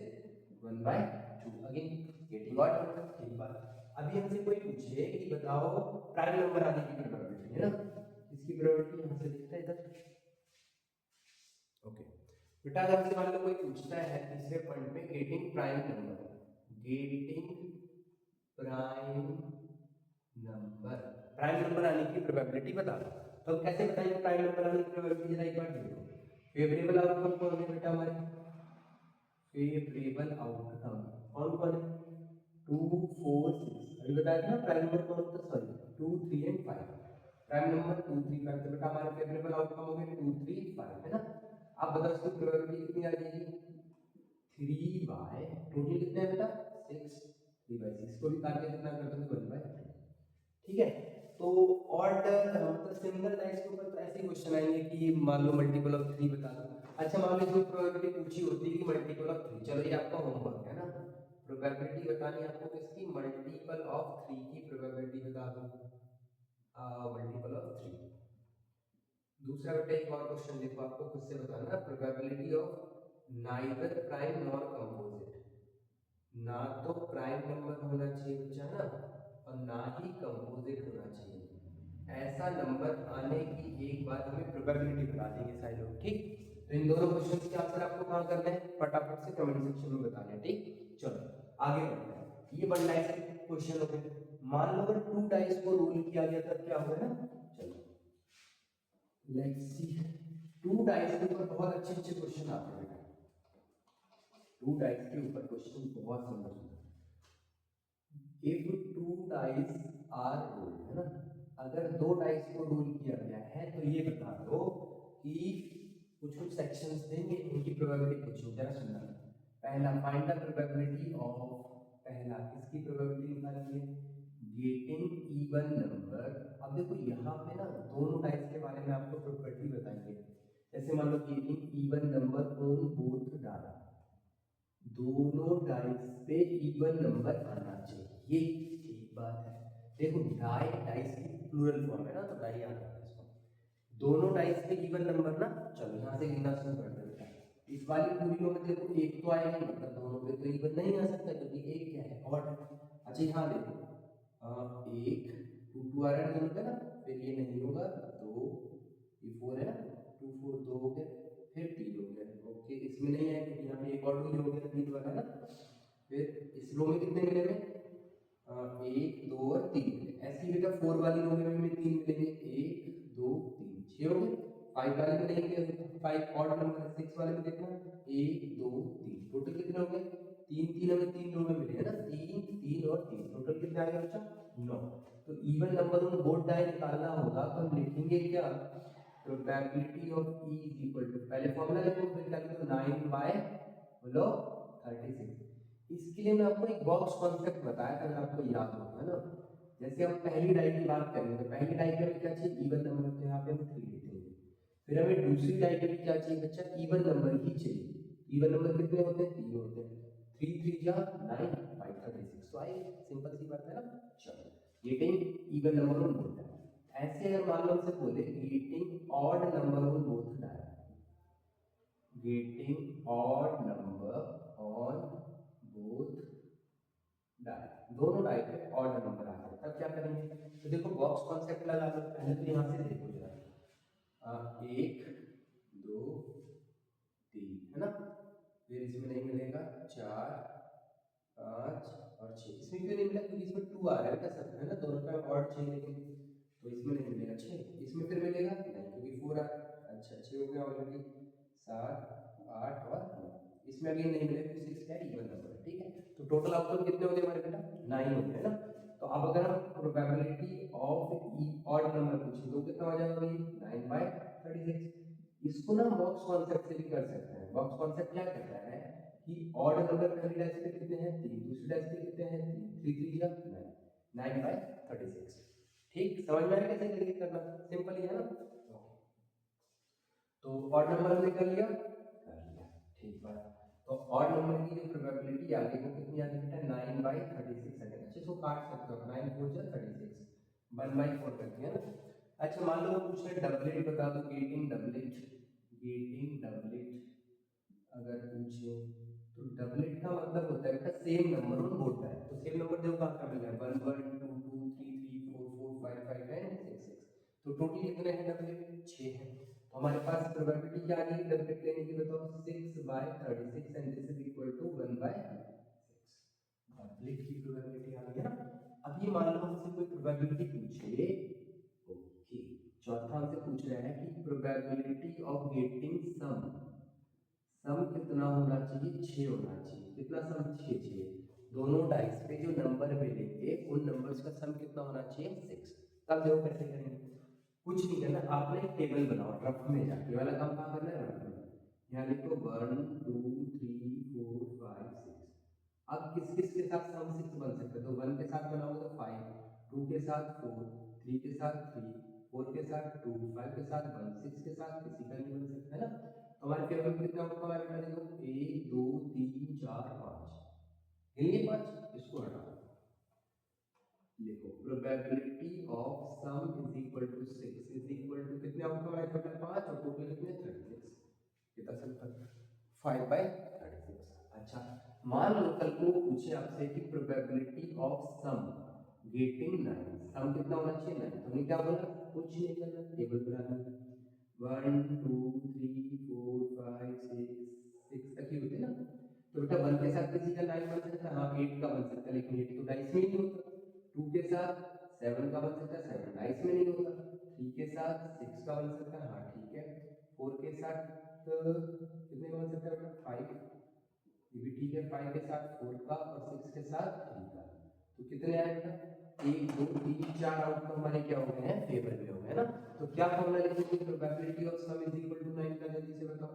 1/2। Again getting odd number, ठीक बात। अभी हमसे कोई पूछे कि बताओ प्राइम नंबर आने की प्रोबेबिलिटी है ना, इसकी प्रोबेबिलिटी यहां से लिखते हैं इधर। ओके बेटा अगर हमसे मान लो कोई पूछता है तीसरे पॉइंट पे getting prime number, getting prime number, prime number आने की प्रोबेबिलिटी बता दो। तो हम कैसे बताएंगे प्राइम नंबर आने की प्रोबेबिलिटी, जरा एक बार देखो। फेवरेबल आउटकम कौन है बेटा हमारे, फेवरेबल आउटकम कौन कौन है, 2, 4, 6। अभी बताया था ना प्राइम नंबर कौन होता है, सॉरी 2, 3 एंड 5। प्राइम नंबर 2, 3, 5, तो बेटा हमारे फेवरेबल आउटकम हो गए 2, 3, 5 है ना। आप बताओ इसकी प्रोबेबिलिटी कितनी आ जाएगी, 3 बाय टोटल कितने है बेटा 6, 3/6 को भी काट के कितना कर दोगे 1/2, ठीक है। तो ऑड मतलब सिंगल डाइस के ऊपर तो ऐसे क्वेश्चन आएंगे कि मान लो मल्टीपल ऑफ 3 बता दो। अच्छा मान लो इसमें प्रोबेबिलिटी पूछी होती है कि मल्टीपल ऑफ 3, चलो ये आपका होमवर्क है ना, प्रोबेबिलिटी बतानी है आपको किसकी, मल्टीपल ऑफ 3 की प्रोबेबिलिटी बता दो, मल्टीपल ऑफ 3। दूसरा बेटा एक और क्वेश्चन देखो, आपको खुद से बताना है, probability of neither prime nor composite, ना तो प्राइम नंबर होना चाहिए बच्चा ना और ना ही कंपोजिट होना चाहिए, ऐसा नंबर आने की एक बार हमें प्रोबेबिलिटी बता देंगे सारे लोग, ठीक। तो इन दोनों क्वेश्चंस के आंसर आपको कहाँ करना है, फटाफट से कमेंट सेक्शन में बताना है, ठीक। चलो आगे बढ़ते हैं, ये 1 डाइस के क्वेश्चन हो गए। मान लो अगर 2 डाइस को रूल किया गया तब क्या होगा ना, चलो लेट्स सी। 2 डाइस के ऊपर बहुत अच्छे अच्छे क्वेश्चन आते हैं बेटा, 2 डाइस के ऊपर क्वेश्चन बहुत सुंदर सुंदर। इफ 2 डाइस आर रूल्ड है ना, अगर 2 डाइस को रूल किया गया है तो ये बता दो कि कुछ कुछ सेक्शंस देंगे, इनकी प्रोबेबिलिटी पूछो, जरा सुनना। पहला फाइंड द प्रोबेबिलिटी ऑफ, पहला किसकी प्रोबेबिलिटी निकालनी है, गेटिंग इवन नंबर। अब देखो यहाँ पे ना दोनों डाइस के बारे में आपको प्रॉपर्टी बताएंगे, जैसे मान लो getting even number on both dice, दोनों डाइस पे इवन नंबर आना चाहिए, ठीक बात है। देखो डाई डाइस की प्लूरल फॉर्म है ना, तो डाई आ जाता है इसको, दोनों डाइस पे इवन नंबर ना। चलो यहाँ से गिनना शुरू कर देते हैं, इस वाली पूरी में देखो एक तो आएगा, मतलब दोनों पे तो इवन नहीं आ सकता क्योंकि एक क्या है ऑड। अच्छा यहाँ देखो एक 2, 2 आ रहा है दोनों पे ना, फिर ये नहीं होगा 2, ये 4 है ना, 2, 4 2 हो गए, फिर 3 हो गया, ओके इसमें नहीं है क्योंकि यहाँ पे एक और 2 हो गया 3 वाला ना। फिर इस रो में कितने मिलेंगे, 1, 2 और 3 मिले। ऐसे ही बेटा 4 वाली रो में भी 3 मिलेंगे, 1, 2, 3 6 हो गए। 5 वाले में नहीं, 5 ऑड नंबर है, 6 वाले में देखना 1, 2, 3, टोटल कितने हो गए 3, 3 हमें 3 रो में मिले है ना, 3, 3 और 3, टोटल कितने आएगा बच्चा 9। तो even number on both die निकालना होगा तो हम लिखेंगे क्या, probability of E is equal to, पहले फॉर्मूला लिखो फिर क्या लिखो 9 बाय बोलो 36। इसके लिए मैं आपको एक बॉक्स कॉन्सेप्ट बताया था, अगर आपको याद होगा ना, जैसे हम पहली डाई की बात करेंगे तो पहली डाई के लिए क्या चाहिए, इवन नंबर, तो यहाँ पे हम 3 लिखेंगे। फिर हमें दूसरी डाई के लिए क्या चाहिए बच्चा, इवन नंबर ही चाहिए। इवन नंबर कितने होते हैं, 3 होते हैं, 3 3 जा 9 बाय 36। तो आई सिंपल सी बात है ना। चलो getting even number on both die. ऐसे अगर मान लो हमसे बोले getting odd number on both die, getting odd number on both die, दोनों डाई पे ऑड नंबर आ जाए तब क्या करेंगे, तो देखो बॉक्स कॉन्सेप्ट लगा लो। पहले तो यहाँ से देखो जरा, 1 2 3 है ना, फिर इसमें नहीं मिलेगा 4 5 और 6, इसमें क्यों नहीं मिला, क्योंकि इसमें 2 आ रहा है क्या सब है ना, दोनों पे ऑड चाहिए लेकिन, तो इसमें नहीं मिलेगा 6, इसमें फिर मिलेगा नहीं क्योंकि 4 आ रहा है। अच्छा 6 हो गया ऑलरेडी, 7 8 और 9, इसमें अभी नहीं मिलेगा क्योंकि 6 क्या इवन नंबर है, ठीक है। तो टोटल आउटपुट कितने हो गए हमारे बेटा, 9 हो गए ना। तो अब अगर हम प्रोबेबिलिटी ऑफ ऑड नंबर पूछें तो कितना हो जाएगा, 9 बाय 36। इसको ना बॉक्स कॉन्सेप्ट से भी कर सकते हैं। बॉक्स कॉन्सेप्ट क्या कहता है कि ऑड नंबर पहली डाइस पे कितने हैं, 3, दूसरी डाइस पे कितने हैं, 3 3 जा 9, 9 बाय 36। ठीक, समझ में आया कैसे करके करना, सिंपल ही है ना। तो ऑड नंबर हमने कर लिया, ठीक बात। तो ऑड नंबर की जो प्रोबेबिलिटी आ गई वो कितनी आ गई बेटा, 9 बाय 36 आ गई। अच्छे से काट सकते हो, 9 4 जा 36, 1 बाय 4 कर दिया ना। अच्छा मान लो पूछ रहे डबलेट बता दो, गेटिंग डबलेट, गेटिंग डबलेट अगर पूछे तो डबलेट का मतलब होता है बेटा same number on both die. तो सेम नंबर देखो कहाँ कहाँ मिल रहा है, 1 1 2 2 3 3 4 4 5 5 एंड 6 6। तो टोटल कितने हैं डबलेट, 6 हैं। तो हमारे पास प्रोबेबिलिटी क्या आ गई डबलेट लेने की, बताओ 6 by 36 and this is equal to 1 by 6। Doublet की प्रोबेबिलिटी आ गई ना। अब ये मान लो हमसे कोई प्रोबेबिलिटी पूछे, ओके, चौथा हमसे पूछ रहा है कि प्रोबेबिलिटी ऑफ गेटिंग सम, सम कितना होना चाहिए, 6 होना चाहिए। कितना सम, 6 6। दोनों डाइस पे जो नंबर मिलेंगे उन नंबर्स का सम कितना होना चाहिए, 6। तब देखो कैसे करेंगे, कुछ नहीं करना, आपने एक टेबल बनाओ रफ में जाके, वाला काम कहाँ करना है, रफ में। यहाँ लिखो 1 2 3 4 5 6। अब किस किस के साथ सम 6 बन सकता है, तो 1 के साथ बनाओगे तो 5, 2 के साथ 4, 3 के साथ 3, 4 के साथ 2, 5 के साथ 1, 6 के साथ किसी का नहीं बन सकता है ना। तो हमारे टेबल में कितना होगा हमारे बेटा, देखो 1 2 3 4 5, ये 5, इसको हटाओ, लिखो probability of sum is equal to 6 is equal to कितने आउटकम हमारे बेटा, 5 और टोटल कितने 36, कितना सिंपल 5 बाय 36। अच्छा मान लो कल को पूछे आपसे कि प्रोबेबिलिटी ऑफ सम गेटिंग 9, सम कितना होना चाहिए 9, तो हमने क्या बोला, कुछ नहीं करना, टेबल बनाना, 1 2 3 4 5 6 तक ही होते ना। तो बेटा 1 के साथ किसी का 9 बन सकता है, हाँ 8 का बन सकता है, लेकिन 8 तो डाइस में नहीं होता। 2 के साथ 7 का बन सकता है, 7 डाइस में नहीं होता। 3 के साथ 6 का बन सकता है, हाँ ठीक है। 4 के साथ कितने का बन सकता है बेटा, 5, ये भी ठीक है। 5 के साथ 4 का और 6 के साथ 3 का, तो कितने आए बेटा, 1 2 3 4 आउटकम हमारे क्या हो गए हैं, फेवर में हो गए ना। तो क्या फॉर्मूला लिखेंगे, probability of sum is equal to 9 का, जल्दी से बताओ।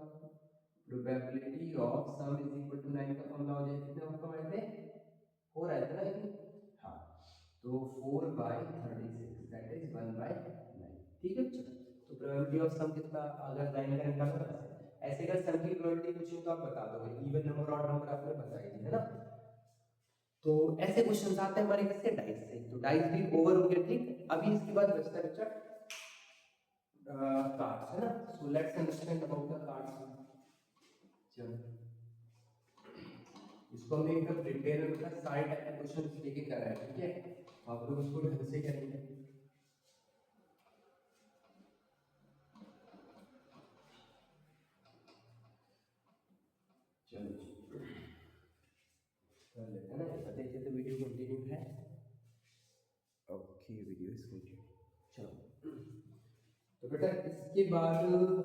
Probability of sum is equal to 9 का फॉर्मूला हो जाए, कितने आउटकम आए थे, 4 आए थे ना लेकिन, हाँ तो 4 बाय 36 दैट इज 1 बाय 9, ठीक है। चलो तो प्रोबेबिलिटी ऑफ सम कितना, अगर 9 का निकालना है ऐसे का सम की प्रोबेबिलिटी पूछे तो आप बता दोगे, इवन नंबर ऑड नंबर आपने बताई दी है ना। तो ऐसे क्वेश्चंस आते हैं हमारे किससे, डाइस से। तो डाइस भी ओवर हो गया, ठीक। अभी इसके बाद बचता है बच्चा कार्ड्स है ना। So let's understand about the cards. चलो इसको हमने एकदम डिटेल में मतलब सारे टाइप के क्वेश्चन लेके कर रहे हैं, ठीक है। आप लोग इसको ढंग से करेंगे। चलो कर लेते हैं ना, बताइए तो वीडियो कंटिन्यू है, ओके वीडियो इज कंटिन्यू। चलो तो बेटा इसके बाद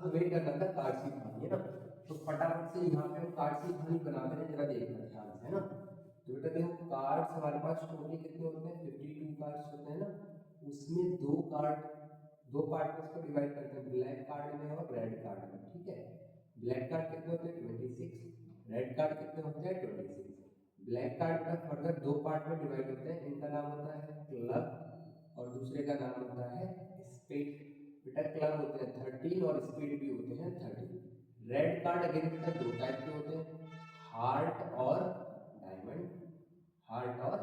हमें करना था कार्ड शीट बनानी है ना। तो फटाफट से यहाँ पे हम कार्ड शीट बनानी बनाते हैं, जरा देखना ध्यान से है ना। तो बेटा देखो कार्ड्स हमारे पास टोटल कितने होते हैं, 52 कार्ड्स होते हैं ना। उसमें दो पार्ट में उसको डिवाइड करते हैं, ब्लैक कार्ड में और रेड कार्ड में, ठीक है। ब्लैक कार्ड कितने होते हैं 26, रेड कार्ड कितने होते हैं 26। ब्लैक कार्ड का फर्दर दो पार्ट में डिवाइड होते हैं, इनका नाम होता है क्लब और दूसरे का नाम होता है स्पीड। बेटा क्लब होते हैं 13 और स्पीड भी होते हैं 30। रेड कार्ड अगेन बेटा दो टाइप के होते हैं, हार्ट और डायमंड, हार्ट और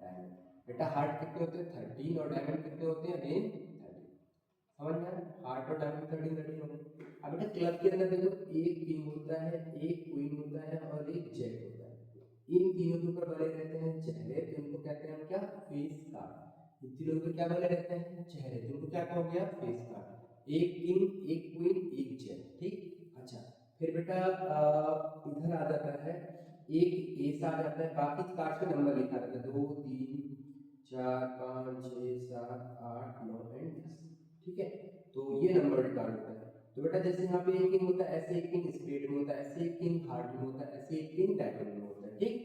डायमंड। बेटा हार्ट कितने होते हैं 13 और डायमंड कितने होते हैं अगेन 30। समझ में आया, हार्ट और डायमंड 13 होंगे। अब बेटा क्लब के अंदर देखो एक किंग होता है, एक क्वीन होता है और एक जैक होता है। इन तीनों के ऊपर बने रहते हैं चेहरे, तो इनको कहते हैं क्या फेस कार्ड। इन तीनों के क्या बने रहते हैं चेहरे, तो इनको क्या कहो गया फेस कार्ड। एक किंग, एक क्वीन, एक जैक, ठीक। अच्छा फिर बेटा इधर आ जाता है एक एस आ जाता है, बाकी कार्ड पे नंबर लिखा रहता है 2 3 4 5 6 7 8 9 एंड 10, ठीक है। तो ये नंबर कार्ड होता है। तो बेटा जैसे यहाँ पे एक किंग होता है, ऐसे एक किंग स्पेड में होता है, ऐसे एक किंग हार्ट में होता है, ऐसे एक किंग डायमंड में होता है, ठीक।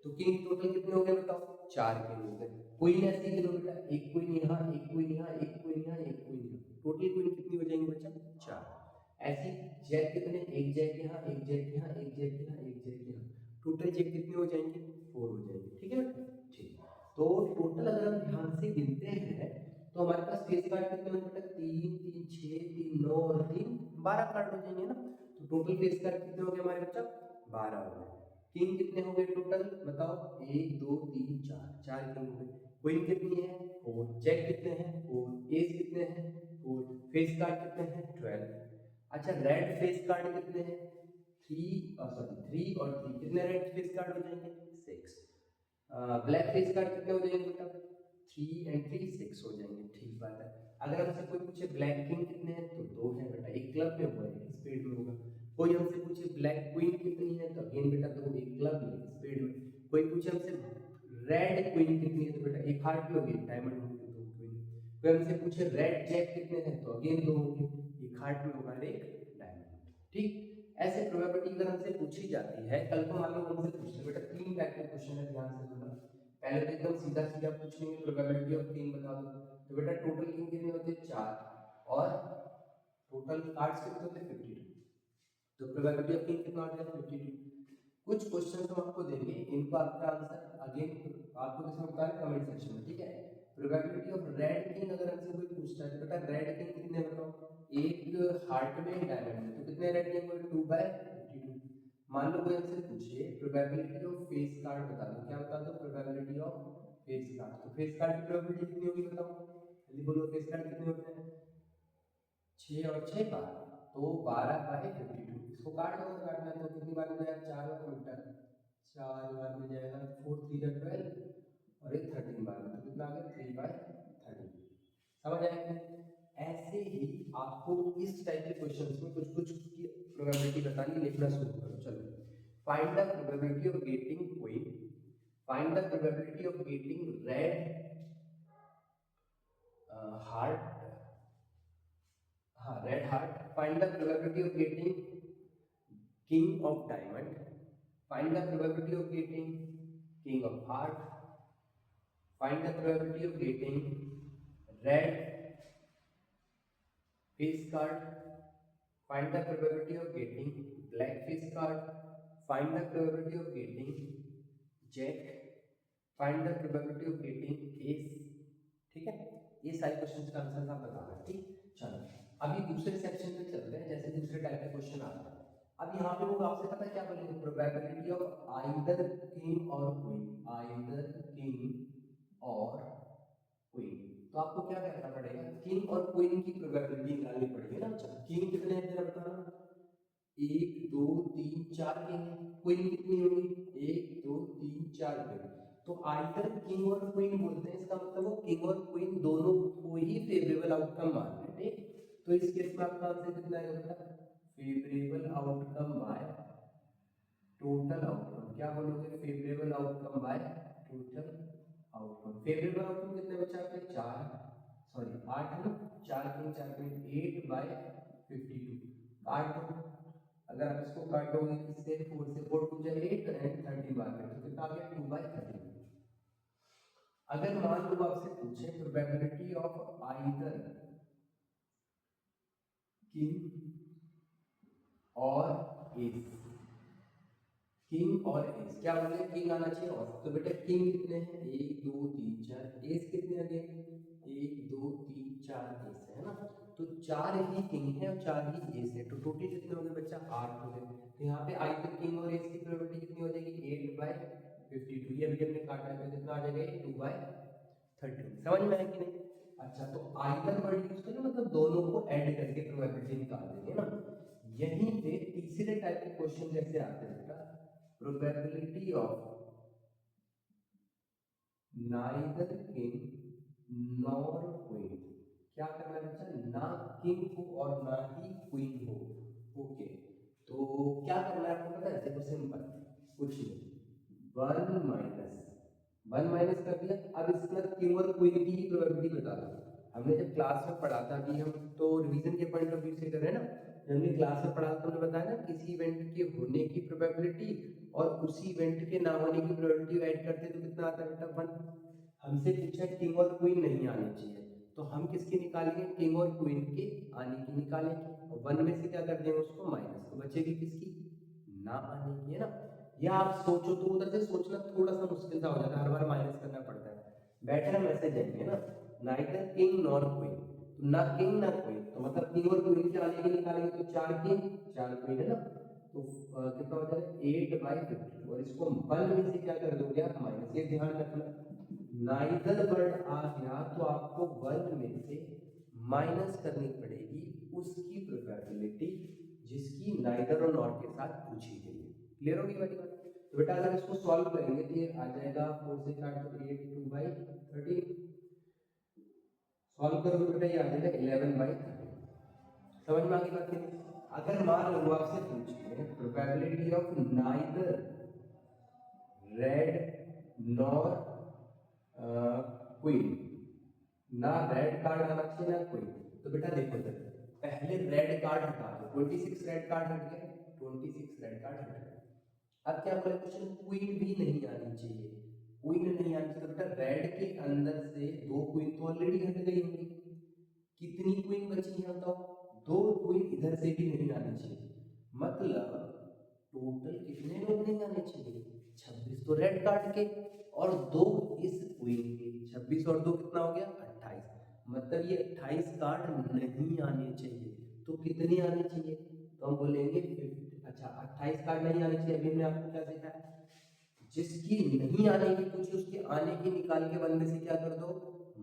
तो किंग टोटल कितने हो गए बताओ, 4 किंग हो गए। क्वीन ऐसे ही लो बेटा, एक क्वीन यहाँ, एक क्वीन यहाँ, एक क्वीन यहाँ, एक क्वीन यहाँ, टोटल क्वीन कितनी हो जाएंगी बच्चा 4। ऐसी जैक कितने, एक जैक यहाँ, एक जैक यहाँ, एक जैक यहाँ, एक जैक यहाँ, टोटल जैक कितने हो जाएंगे 4 हो जाएंगे, ठीक है बेटा, ठीक। तो टोटल अगर हम ध्यान से गिनते हैं तो हमारे पास फेस कार्ड कितने होंगे बेटा 3 3 6 3 9 और 3 12 कार्ड हो जाएंगे ना। तो टोटल फेस कार्ड कितने हो गए हमारे बच्चा 12 हो गए। किंग कितने हो गए टोटल बताओ 1 2 3 4, 4 किंग हो गए। क्वीन कितनी है 4, जैक कितने हैं 4, एस कितने हैं 4, फेस कार्ड कितने हैं 12। अच्छा रेड फेस कार्ड कितने हैं 3 और 3 कितने रेड फेस कार्ड हो जाएंगे 6। ब्लैक फेस कार्ड कितने हो जाएंगे बेटा 3 एंड 3 6 हो जाएंगे, ठीक बात है। अगर हमसे कोई पूछे ब्लैक किंग कितने हैं तो 2 है बेटा, एक क्लब में हुआ है एक स्पेड में होगा। कोई हमसे पूछे ब्लैक क्वीन कितनी है तो अगेन बेटा 2, एक क्लब में एक स्पेड में। कोई पूछे हमसे रेड क्वीन कितनी है तो बेटा एक हार्ट में होगी, डायमंड में होगी 2 क्वीन। कोई हमसे पूछे रेड जैक कितने हैं तो अगेन 2 होंगे, एक हार्ट में होगा एक डायमंड, ठीक। ऐसे प्रोबेबिलिटी अगर हमसे पूछी जाती है, कल को मान लो हमसे पूछते बेटा 3 टाइप के क्वेश्चन है, ध्यान से सुनना। पहले तो एकदम सीधा सीधा पूछ लेंगे प्रोबेबिलिटी ऑफ किंग बता दो, तो बेटा टोटल किंग कितने होते हैं 4 और टोटल कार्ड्स कितने होते हैं 52, तो प्रोबेबिलिटी ऑफ किंग कितना होता है 52। कुछ क्वेश्चन हम आपको देंगे, इनको आपका आंसर अगेन आपको किसमें बताना है कमेंट सेक्शन में, ठीक है। प्रोबेबिलिटी ऑफ रेड किंग अगर हमसे कोई पूछता है तो बेटा रेड किंग कितने बताओ, एक हार्ट में डायमंड में, तो कितने रेड किंग हुए 2/52। मान लो कोई हमसे पूछे प्रोबेबिलिटी ऑफ फेस कार्ड बता दो, क्या बता दो प्रोबेबिलिटी ऑफ फेस कार्ड, तो फेस कार्ड की प्रोबेबिलिटी कितनी होगी बताओ, जल्दी बोलो फेस कार्ड कितने होते हैं 6 और 6 12, तो 12/52। इसको काट दो, काटना है तो कितनी बार में जाएगा 4 बार उल्टा, 4 बार में जाएगा 4 3 12 और एक 13 बार में, तो कितना आ गया 3/13। समझ आएगा। ऐसे ही आपको इस टाइप के क्वेश्चंस में कुछ कुछ की प्रोबेबिलिटी बतानी, लिखना शुरू करो। चलो find the probability of getting queen, find the probability of getting red heart, हाँ red heart, find the probability of getting king of diamond, find the probability of getting king of heart, find the probability of getting red face card, find the probability of getting black face card, find the probability of getting jack, find the probability of getting ace, ठीक है। ये सारे questions का answer आप बताना, ठीक। चलो अभी दूसरे सेक्शन में चलते हैं, जैसे दूसरे टाइप के क्वेश्चन आते हैं। अब यहाँ पे वो आपसे पता है क्या बोलेंगे, प्रोबेबिलिटी ऑफ आइदर किंग और क्वीन, आइदर किंग और क्वीन। तो आपको क्या करना पड़ेगा, किंग और क्वीन की प्रोबेबिलिटी निकालनी पड़ेगी ना। किंग कितने हैं जरा बताना, 1 2 3 4 किंग है, क्वीन कितनी होगी 1 2 3 4 किंग। तो आइदर किंग और क्वीन बोलते हैं, इसका मतलब वो किंग और क्वीन दोनों को ही फेवरेबल आउटकम मान रहे हैं, ठीक। तो इस केस में आपका आंसर कितना आएगा बेटा, favourable outcome by total outcome. क्या बोलोगे, favourable outcome by total outcome. Favourable outcome कितने बचा आपके 4, सॉरी 8 है ना, 4 किंग 4 किंग 8/52 काट दो। अगर आप इसको काटोगे इससे 4 से 4 2 जा 8 एंड 30 बार में, तो कितना आ गया 2/13। अगर मान लो आपसे पूछे प्रोबेबिलिटी ऑफ आइदर किंग और एस, किंग और एस, क्या बोले किंग आना चाहिए और, तो बेटा किंग कितने हैं 1 2 3 4, एस कितने आ गए 1 2 3 4 एस है ना, तो 4 ही किंग है और 4 ही एस है, तो टोटल कितने हो गए बच्चा 8 हो गए। तो यहाँ पे आइदर किंग और एस की प्रोबेबिलिटी कितनी हो जाएगी 8/52, ये अभी हमने काटा है कितना आ जाएगा 2/13, समझ में आया कि नहीं। अच्छा तो आइदर वर्ड यूज करें मतलब दोनों को ऐड करके प्रोबेबिलिटी निकाल देंगे ना। यहीं पे तीसरे टाइप के क्वेश्चन जैसे आते हैं बेटा probability of neither king nor queen, क्या करना है बच्चा ना किंग हो और ना ही क्वीन हो। ओके तो क्या करना है आपको पता है देखो सिंपल कुछ नहीं 1 माइनस कर दिया। अब इसके बाद किंग और क्वीन की ही प्रोबेबिलिटी बता दो। हमने जब क्लास में पढ़ा था कि हम तो रिवीजन के पॉइंट ऑफ व्यू से कर रहे हैं ना, जब हमने क्लास में पढ़ा तो हमने बताया ना किसी इवेंट के होने की प्रोबेबिलिटी और उसी इवेंट के ना होने की प्रोबेबिलिटी ऐड करते तो कितना आता है बेटा 1। हमसे पूछा किंग और क्वीन नहीं आनी चाहिए तो हम किसकी निकालेंगे किंग और क्वीन के आने की निकालेंगे और 1 में से क्या कर देंगे उसको माइनस, तो बचेगी किसकी ना आने की है ना। या आप सोचो तो उधर से सोचना थोड़ा सा मुश्किल सा हो जाता है, हर बार माइनस करना पड़ता है। बेटर हम ऐसे जाएंगे ना नाइदर किंग नॉर क्वीन, तो ना किंग ना क्वीन तो मतलब किंग और क्वीन के आने की निकालेंगे तो 4 किंग 4 क्वीन है ना, तो कितना हो जाएगा 8/50 और इसको 1 में से क्या कर दोगे आप माइनस, ये ध्यान रखना नाइदर वर्ड आ गया तो आपको 1 में से माइनस करनी पड़ेगी उसकी प्रोबेबिलिटी जिसकी नाइदर और नॉट के साथ पूछी गई है। क्लियर होगी वाली बात। तो बेटा अगर इसको सॉल्व करेंगे तो ये आ जाएगा 4 से काट तो 8 2/13, सॉल्व करोगे बेटा ये आ जाएगा 11/13। समझ में आ गई बात की नहीं। अगर मान लो आपसे पूछे probability of neither red nor queen, ना रेड कार्ड आना चाहिए ना क्वीन, तो बेटा देखो जरा पहले रेड कार्ड हटा दो 26 रेड कार्ड हट गए 26 रेड कार्ड हट गए। अब क्या बोला क्वेश्चन क्वीन भी नहीं आनी चाहिए, क्वीन नहीं आनी चाहिए तो बेटा रेड के अंदर से 2 क्वीन तो ऑलरेडी हट गई होंगी, कितनी क्वीन बची है बताओ 2 क्वीन इधर से भी नहीं आनी चाहिए, मतलब टोटल कितने लोग नहीं आने चाहिए 26 तो रेड कार्ड के और 2 इस क्वीन के, 26 और 2 कितना हो गया 28, मतलब ये 28 कार्ड नहीं आने चाहिए। तो कितने आने चाहिए तो हम बोलेंगे 50, अच्छा 28 कार्ड नहीं आने चाहिए। अभी हमने आपको क्या सिखाया जिसकी नहीं आने की पूछी उसके आने की निकाल के 1 में से क्या कर दो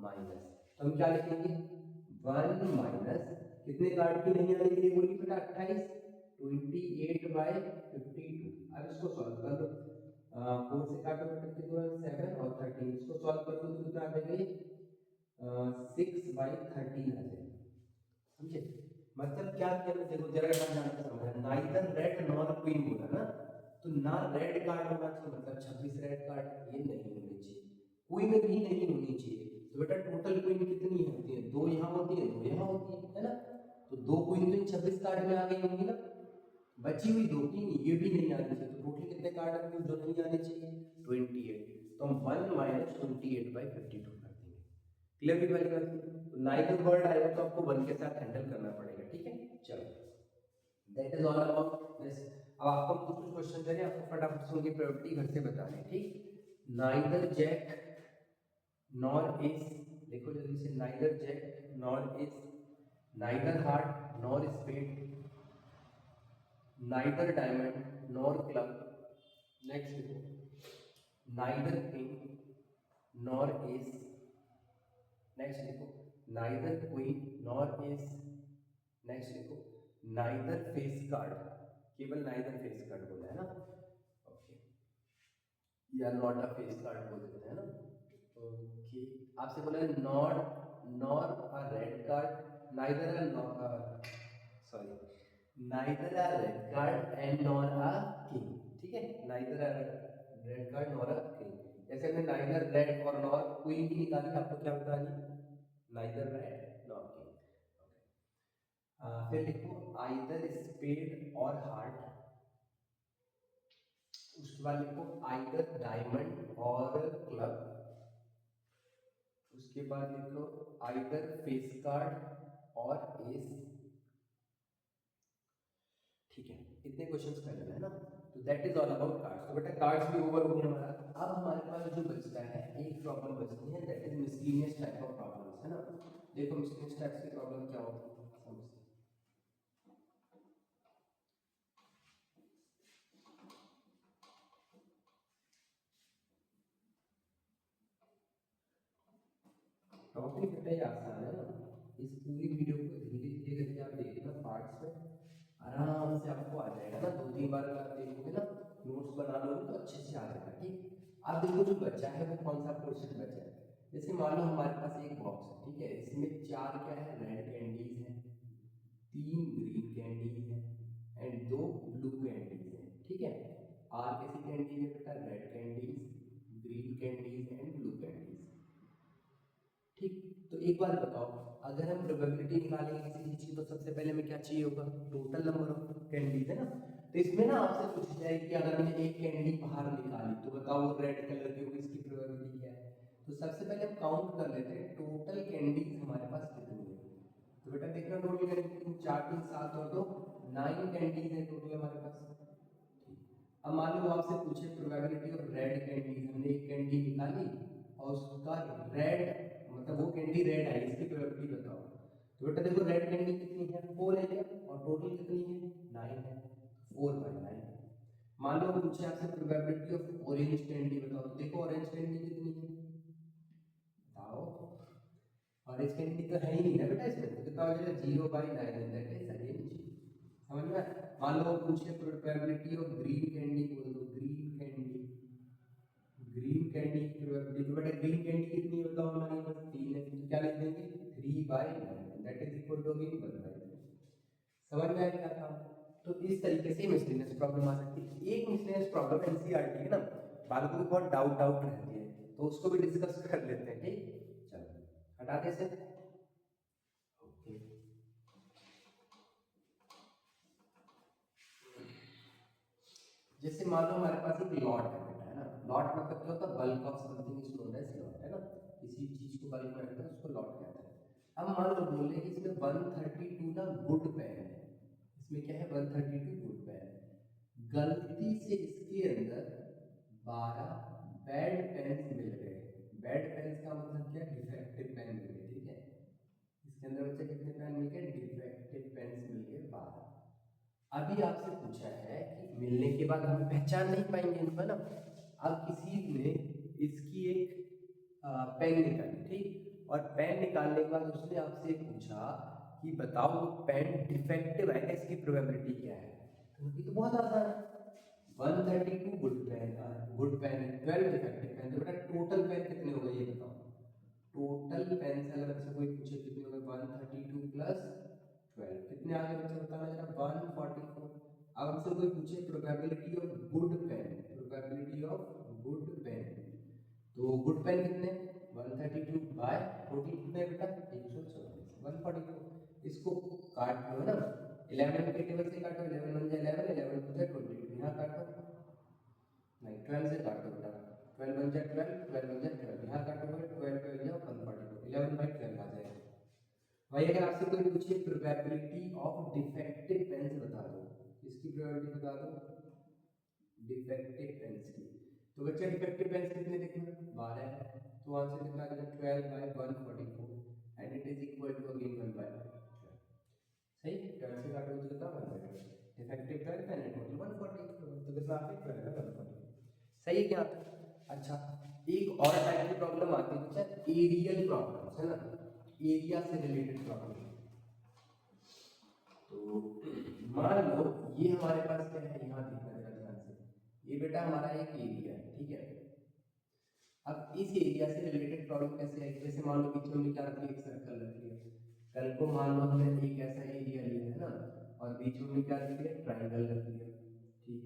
माइनस, तो हम क्या लिखेंगे 1 माइनस कितने कार्ड की नहीं आने के लिए बोली बेटा 28 28/52। अब इसको सॉल्व कर लो 4 से काटो बेटा कितना 7 और 13, इसको सॉल्व कर दो तो कितना आ जाएगा 6/13 आ जाएगा। समझे मतलब क्या किया ना देखो जरा ध्यान से समझना नाइदर रेड नॉर क्वीन बोला ना, तो ना रेड कार्ड होना चाहिए मतलब 26 रेड कार्ड ये नहीं होने चाहिए, क्वीन भी नहीं होनी चाहिए। तो बेटा टोटल क्वीन कितनी होती है 2 यहाँ होती है 2 यहाँ होती है ना, तो 2 क्वीन तो 26 कार्ड में आ गई होंगी ना, बची हुई 2 की ये भी नहीं आनी चाहिए, तो टोटल कितने कार्ड होंगे जो नहीं आने चाहिए 28, तो हम 1 माइनस 28/52 कर देंगे। क्लियर भी वाली बात है। तो नाइदर वर्ड आएगा तो आपको 1 के साथ हैंडल करना पड़ेगा, ठीक है चलो that is all about this. अब आपको कुछ क्वेश्चन करें आपको फटाफट से उनकी प्रोबेबिलिटी घर से बतानी है, ठीक नाइदर जैक नॉर एस, देखो जल्दी से neither jack nor ace, neither heart nor spade, neither diamond nor club, next देखो neither king nor ace, next देखो neither queen nor ace, next देखो नाइदर फेस कार्ड, केवल नाइदर फेस कार्ड बोला है ना, ओके या नॉट अ फेस कार्ड बोल देते हैं ना, ओके आपसे बोला है not nor a red card, neither a sorry neither a red card and nor a king, ठीक है neither a red card nor a king, जैसे हमने नाइदर रेड और नॉर क्वीन की निकाली आपको क्या बतानी नाइदर रेड नॉर किंग। फिर लिखो आइदर स्पेड और हार्ट, उसके बाद लिखो आइदर डायमंड और क्लब, उसके बाद लिख लो आइदर फेस कार्ड और एस। ठीक है, इतने क्वेश्चंस कर लेना है ना। तो that is all about cards. तो बेटा कार्ड्स भी ओवर हो गया हमारा। अब हमारे पास जो बचता है एक प्रॉब्लम बचती है, that is miscellaneous type of problems, है ना। देखो मिसलिनियस टाइप्स की प्रॉब्लम क्या होती है समझते हैं। टॉपिक बेटा ये आसान है ना। इस पूरी वीडियो को धीरे धीरे करके आप देखना पार्ट्स में, आराम से आपको आ जाएगा ना। 2-3 बार अगर आप देखोगे ना, नोट्स बना लोगे तो अच्छे से आ जाएगा। ठीक, अब देखो जो बच्चा है वो कौन सा पोर्शन बचा है। जैसे मान लो हमारे पास एक बॉक्स है, ठीक है, इसमें 4 क्या है, रेड कैंडीज है, 3 ग्रीन कैंडीज है एंड 2 ब्लू कैंडीज है। ठीक है, आर कैसी कैंडीज है बेटा, red candies, green candies and blue candies. ठीक, तो एक बात बताओ, अगर हम प्रोबेबिलिटी निकालेंगे किसी चीज की तो सबसे पहले हमें क्या चाहिए होगा, टोटल नंबर ऑफ कैंडीज, है ना। तो इसमें ना आपसे पूछ जाए कि अगर मैंने एक कैंडी बाहर निकाली तो बताओ वो रेड कलर की होगी, इसकी प्रोबेबिलिटी क्या है। तो सबसे पहले हम काउंट कर लेते हैं टोटल कैंडीज हमारे पास कितनी है। तो बेटा देखना नोट करेंगे, 4 3 7 और 2 9 कैंडीज है टोटल हमारे पास। अब मान लो आपसे पूछे प्रोबेबिलिटी ऑफ रेड कैंडीज, हमने एक कैंडी निकाली और उसका रेड मतलब वो कैंडी रेड आई, इसकी प्रोबेबिलिटी बताओ। तो बेटा देखो रेड कैंडी कितनी है, 4 है क्या, और टोटल कितनी है, 9 है, 4/9। मान लो पूछे आपसे प्रोबेबिलिटी ऑफ ऑरेंज कैंडी बताओ। तो देखो ऑरेंज कैंडी कितनी है बताओ, ऑरेंज कैंडी तो है ही नहीं ना बेटा इसमें, तो कितना हो जाएगा 0/9, दैट इज अरेंज। समझ में आया? मान लो पूछे प्रोबेबिलिटी ऑफ ग्रीन कैंडी, बोल दो ग्रीन कैंडी, ग्रीन कैंडी की प्रोबेबिलिटी। तो बेटा ग्रीन कैंडी कितनी बताओ, हमारे पास 3 है, तो क्या लिख देंगे 3/9, that is equal to again 1/9। समझ में आया क्या था। तो इस तरीके से मिसलेनियस प्रॉब्लम आ सकती है। एक मिसलेनियस प्रॉब्लम एनसीईआरटी है ना, बालकों को बहुत डाउट रहती है, तो उसको भी डिस्कस कर लेते हैं। ठीक, चलो हटाते से। ओके, जैसे मान लो हमारे पास एक लॉट है बेटा, है ना। लॉट मतलब क्या होता है, bulk of something is known as lot, है ना। किसी चीज को बल्क में रखते हैं उसको लॉट कहते हैं। अब मान लो बोल रहे हैं कि इसमें 132 ना गुड पेन है, इसमें क्या है 132 गुड पेन, गलती से इसके अंदर 12 बैड पेन्स मिल गए। बैड पेन्स का मतलब क्या, डिफेक्टिव पेन मिल गए। ठीक है, इसके अंदर बच्चे कितने पेन मिल गए, डिफेक्टिव पेन्स मिल गए 12। अभी आपसे पूछा है कि मिलने के बाद हम पहचान नहीं पाएंगे इनको, है ना। अब किसी ने इसकी एक पेन निकाली, ठीक, और पेन निकालने के बाद उसने आपसे पूछा कि बताओ पेन डिफेक्टिव है, इसकी प्रोबेबिलिटी क्या है। तो ये तो बहुत आसान है, 132 good pen, good pen, 12 defective pen. तो बेटा टोटल पेन कितने हो गए ये बताओ। टोटल पेन से अगर आपसे कोई पूछे कितने हो गए, 132 प्लस 12 कितने आ गए बच्चे बताना जरा, 144। अब हमसे कोई पूछे probability of good pen, probability of good pen, तो गुड पेन कितने, 132 बाय टोटल कितने बेटा 144, 144। इसको काट लो ना, 11 के टेबल से काटो, 11 1 जा 11, 11 2 जा 22, यहाँ काटो, नहीं 12 से काटो बेटा, 12 1 जा 12, 12 1 जा 12, यहाँ काटोगे 12 12 जा 144, 11/12 आ जाएगा। भाई अगर आपसे कोई पूछे प्रोबेबिलिटी ऑफ डिफेक्टिव पेन्स बता दो, इसकी प्रोबेबिलिटी बता दो डिफेक्टिव पेन्स की, तो बच्चा डिफेक्टिव पेन्स कितने देखना 12 है, तो वहां से कितना आ जाएगा 12/144 and it is equal to again 1/12। सही, 12 से काटोगे तो कितना 1/12, डिफेक्टिव पेन पेन है टोटल 140, तो कितना आ गया 12/140। सही है क्या। अच्छा, एक और टाइप की प्रॉब्लम आती है बच्चा एरियल प्रॉब्लम, है ना, एरिया से रिलेटेड प्रॉब्लम। तो मान लो ये हमारे पास क्या है, यहाँ देखना जरा ध्यान से, ये बेटा हमारा एक एरिया है, ठीक है। अब इस एरिया से रिलेटेड प्रॉब्लम कैसे है, जैसे मान लो बीच में हमने क्या रख लिया, एक सर्कल रख लिया, कल को मान लो हमने एक ऐसा एरिया लिया है ना, और बीच में हमने क्या रख लिया, ट्राइंगल रख लिया, ठीक।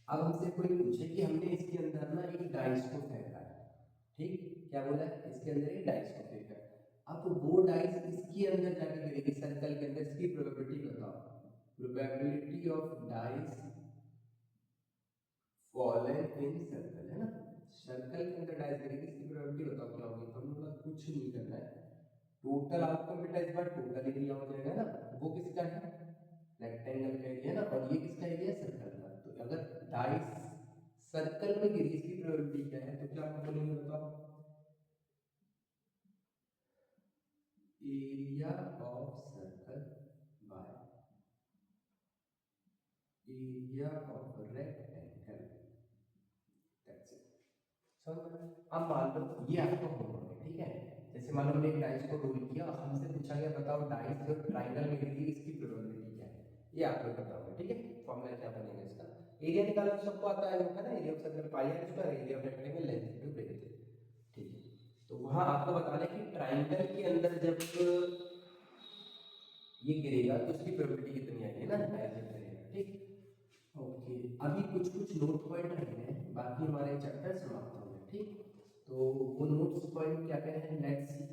अब हमसे कोई पूछे कि हमने इसके अंदर ना एक डाइस को फेंका है, ठीक, क्या बोला है, इसके अंदर एक डाइस को फेंका है। अब वो डाइस इसके अंदर जाके गिरेगी, सर्कल के अंदर, इसकी प्रोबेबिलिटी बताओ, probability of dice fallen in circle, है ना, सर्कल के अंदर डाइस गिरेगी, इसकी प्रोबेबिलिटी बताओ क्या होगी, फॉर्मूला कुछ नहीं करना है। टोटल आपका बेटा इस बार टोटल एरिया हो जाएगा ना, वो किसका है, रेक्टेंगल का एरिया ना, और ये किसका एरिया, सर्कल का। तो अगर डाइस सर्कल में गिरी, इसकी प्रोबेबिलिटी क्या है, तो क्या आप बोलेंगे बताओ, area of circle by area of rectangle, that's it. समझ में? अब मान लो ये आपका होमवर्क है, ठीक है। जैसे मान लो हमने एक डाइस को रोल किया और हमसे पूछा गया बताओ डाइस जो ट्राइंगल में गिरी इसकी प्रोबेबिलिटी क्या है, ये आप लोग बताओगे, ठीक है। फॉर्मूला क्या बनेगा इसका, एरिया निकालना तो सबको आता है, वो है ना, area of circle pi r square, area of rectangle length into breadth, ठीक है। तो वहां आपको बताना है कि ट्राइंगल के अंदर जब ये गिरेगा तो उसकी प्रोबेबिलिटी कितनी आएगी ना, ऐसे करेगा, ठीक। ओके, अभी कुछ कुछ नोट पॉइंट रह गए हैं, बाकी हमारे चैप्टर समाप्त हो गए, ठीक। तो वो नोट्स पॉइंट क्या क्या है, लेट्स सी।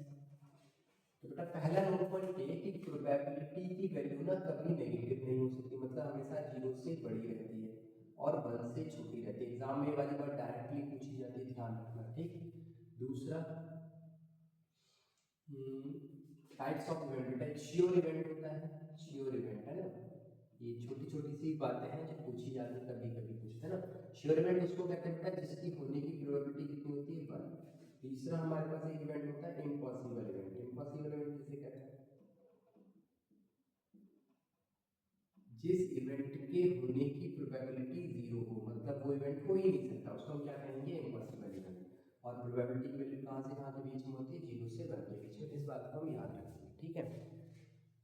तो बेटा पहला नोट पॉइंट ये कि प्रोबेबिलिटी की वैल्यू ना कभी नेगेटिव नहीं हो सकती, मतलब हमेशा 0 से बड़ी रहती है और 1 से छोटी रहती है। एग्जाम में वाली बात डायरेक्टली पूछी जाती है, ध्यान रखना, ठीक। दूसरा, टाइप्स ऑफ इवेंट, बेटा एक श्योर इवेंट होता है, श्योर इवेंट है ना, ये छोटी छोटी सी बातें हैं जो पूछी जाती है, कभी कभी पूछते हैं ना। श्योर इवेंट उसको कहते हैं बेटा जिसकी होने की प्रोबेबिलिटी कितनी होती है, 1। तीसरा हमारे पास एक इवेंट होता है इम्पॉसिबल इवेंट। इम्पॉसिबल इवेंट किसे कहते हैं, जिस इवेंट के होने की प्रोबेबिलिटी 0 हो, मतलब वो इवेंट हो ही नहीं सकता, उसको हम क्या कहेंगे, इम्पॉसिबल इवेंट। और प्रोबेबिलिटी की वैल्यू कहाँ से कहाँ के बीच में होती है, 0 से 1 के बीच में, इस बात को हम याद रखेंगे, ठीक है।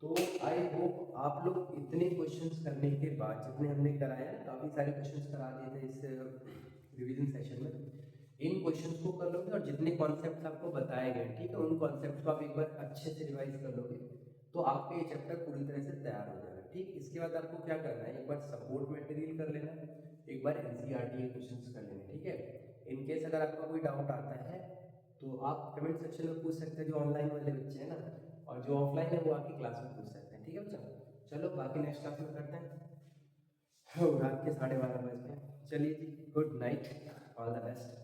तो आई होप आप लोग इतने क्वेश्चंस करने के बाद, जितने हमने कराया, काफ़ी सारे क्वेश्चंस करा दिए थे इस रिवीजन सेशन में, इन क्वेश्चंस को कर लोगे और जितने कॉन्सेप्ट्स आपको बताए गए, ठीक है, उन कॉन्सेप्ट्स को आप एक बार अच्छे से रिवाइज कर लोगे तो आपका ये चैप्टर पूरी तरह से तैयार हो जाएगा, ठीक। इसके बाद आपको क्या करना है, एक बार सपोर्ट मटेरियल कर लेना, एक बार एनसीईआरटी के क्वेश्चंस कर लेना, ठीक है। इनकेस अगर आपका कोई डाउट आता है तो आप कमेंट सेक्शन में पूछ सकते हैं, जो ऑनलाइन वाले बच्चे हैं ना, और जो ऑफलाइन है वो आके क्लास में पूछ सकते हैं, ठीक है बच्चा। चलो बाकी नेक्स्ट क्लास में करते हैं। रात के 12:30 बज गए, चलिए जी, good night, all the best.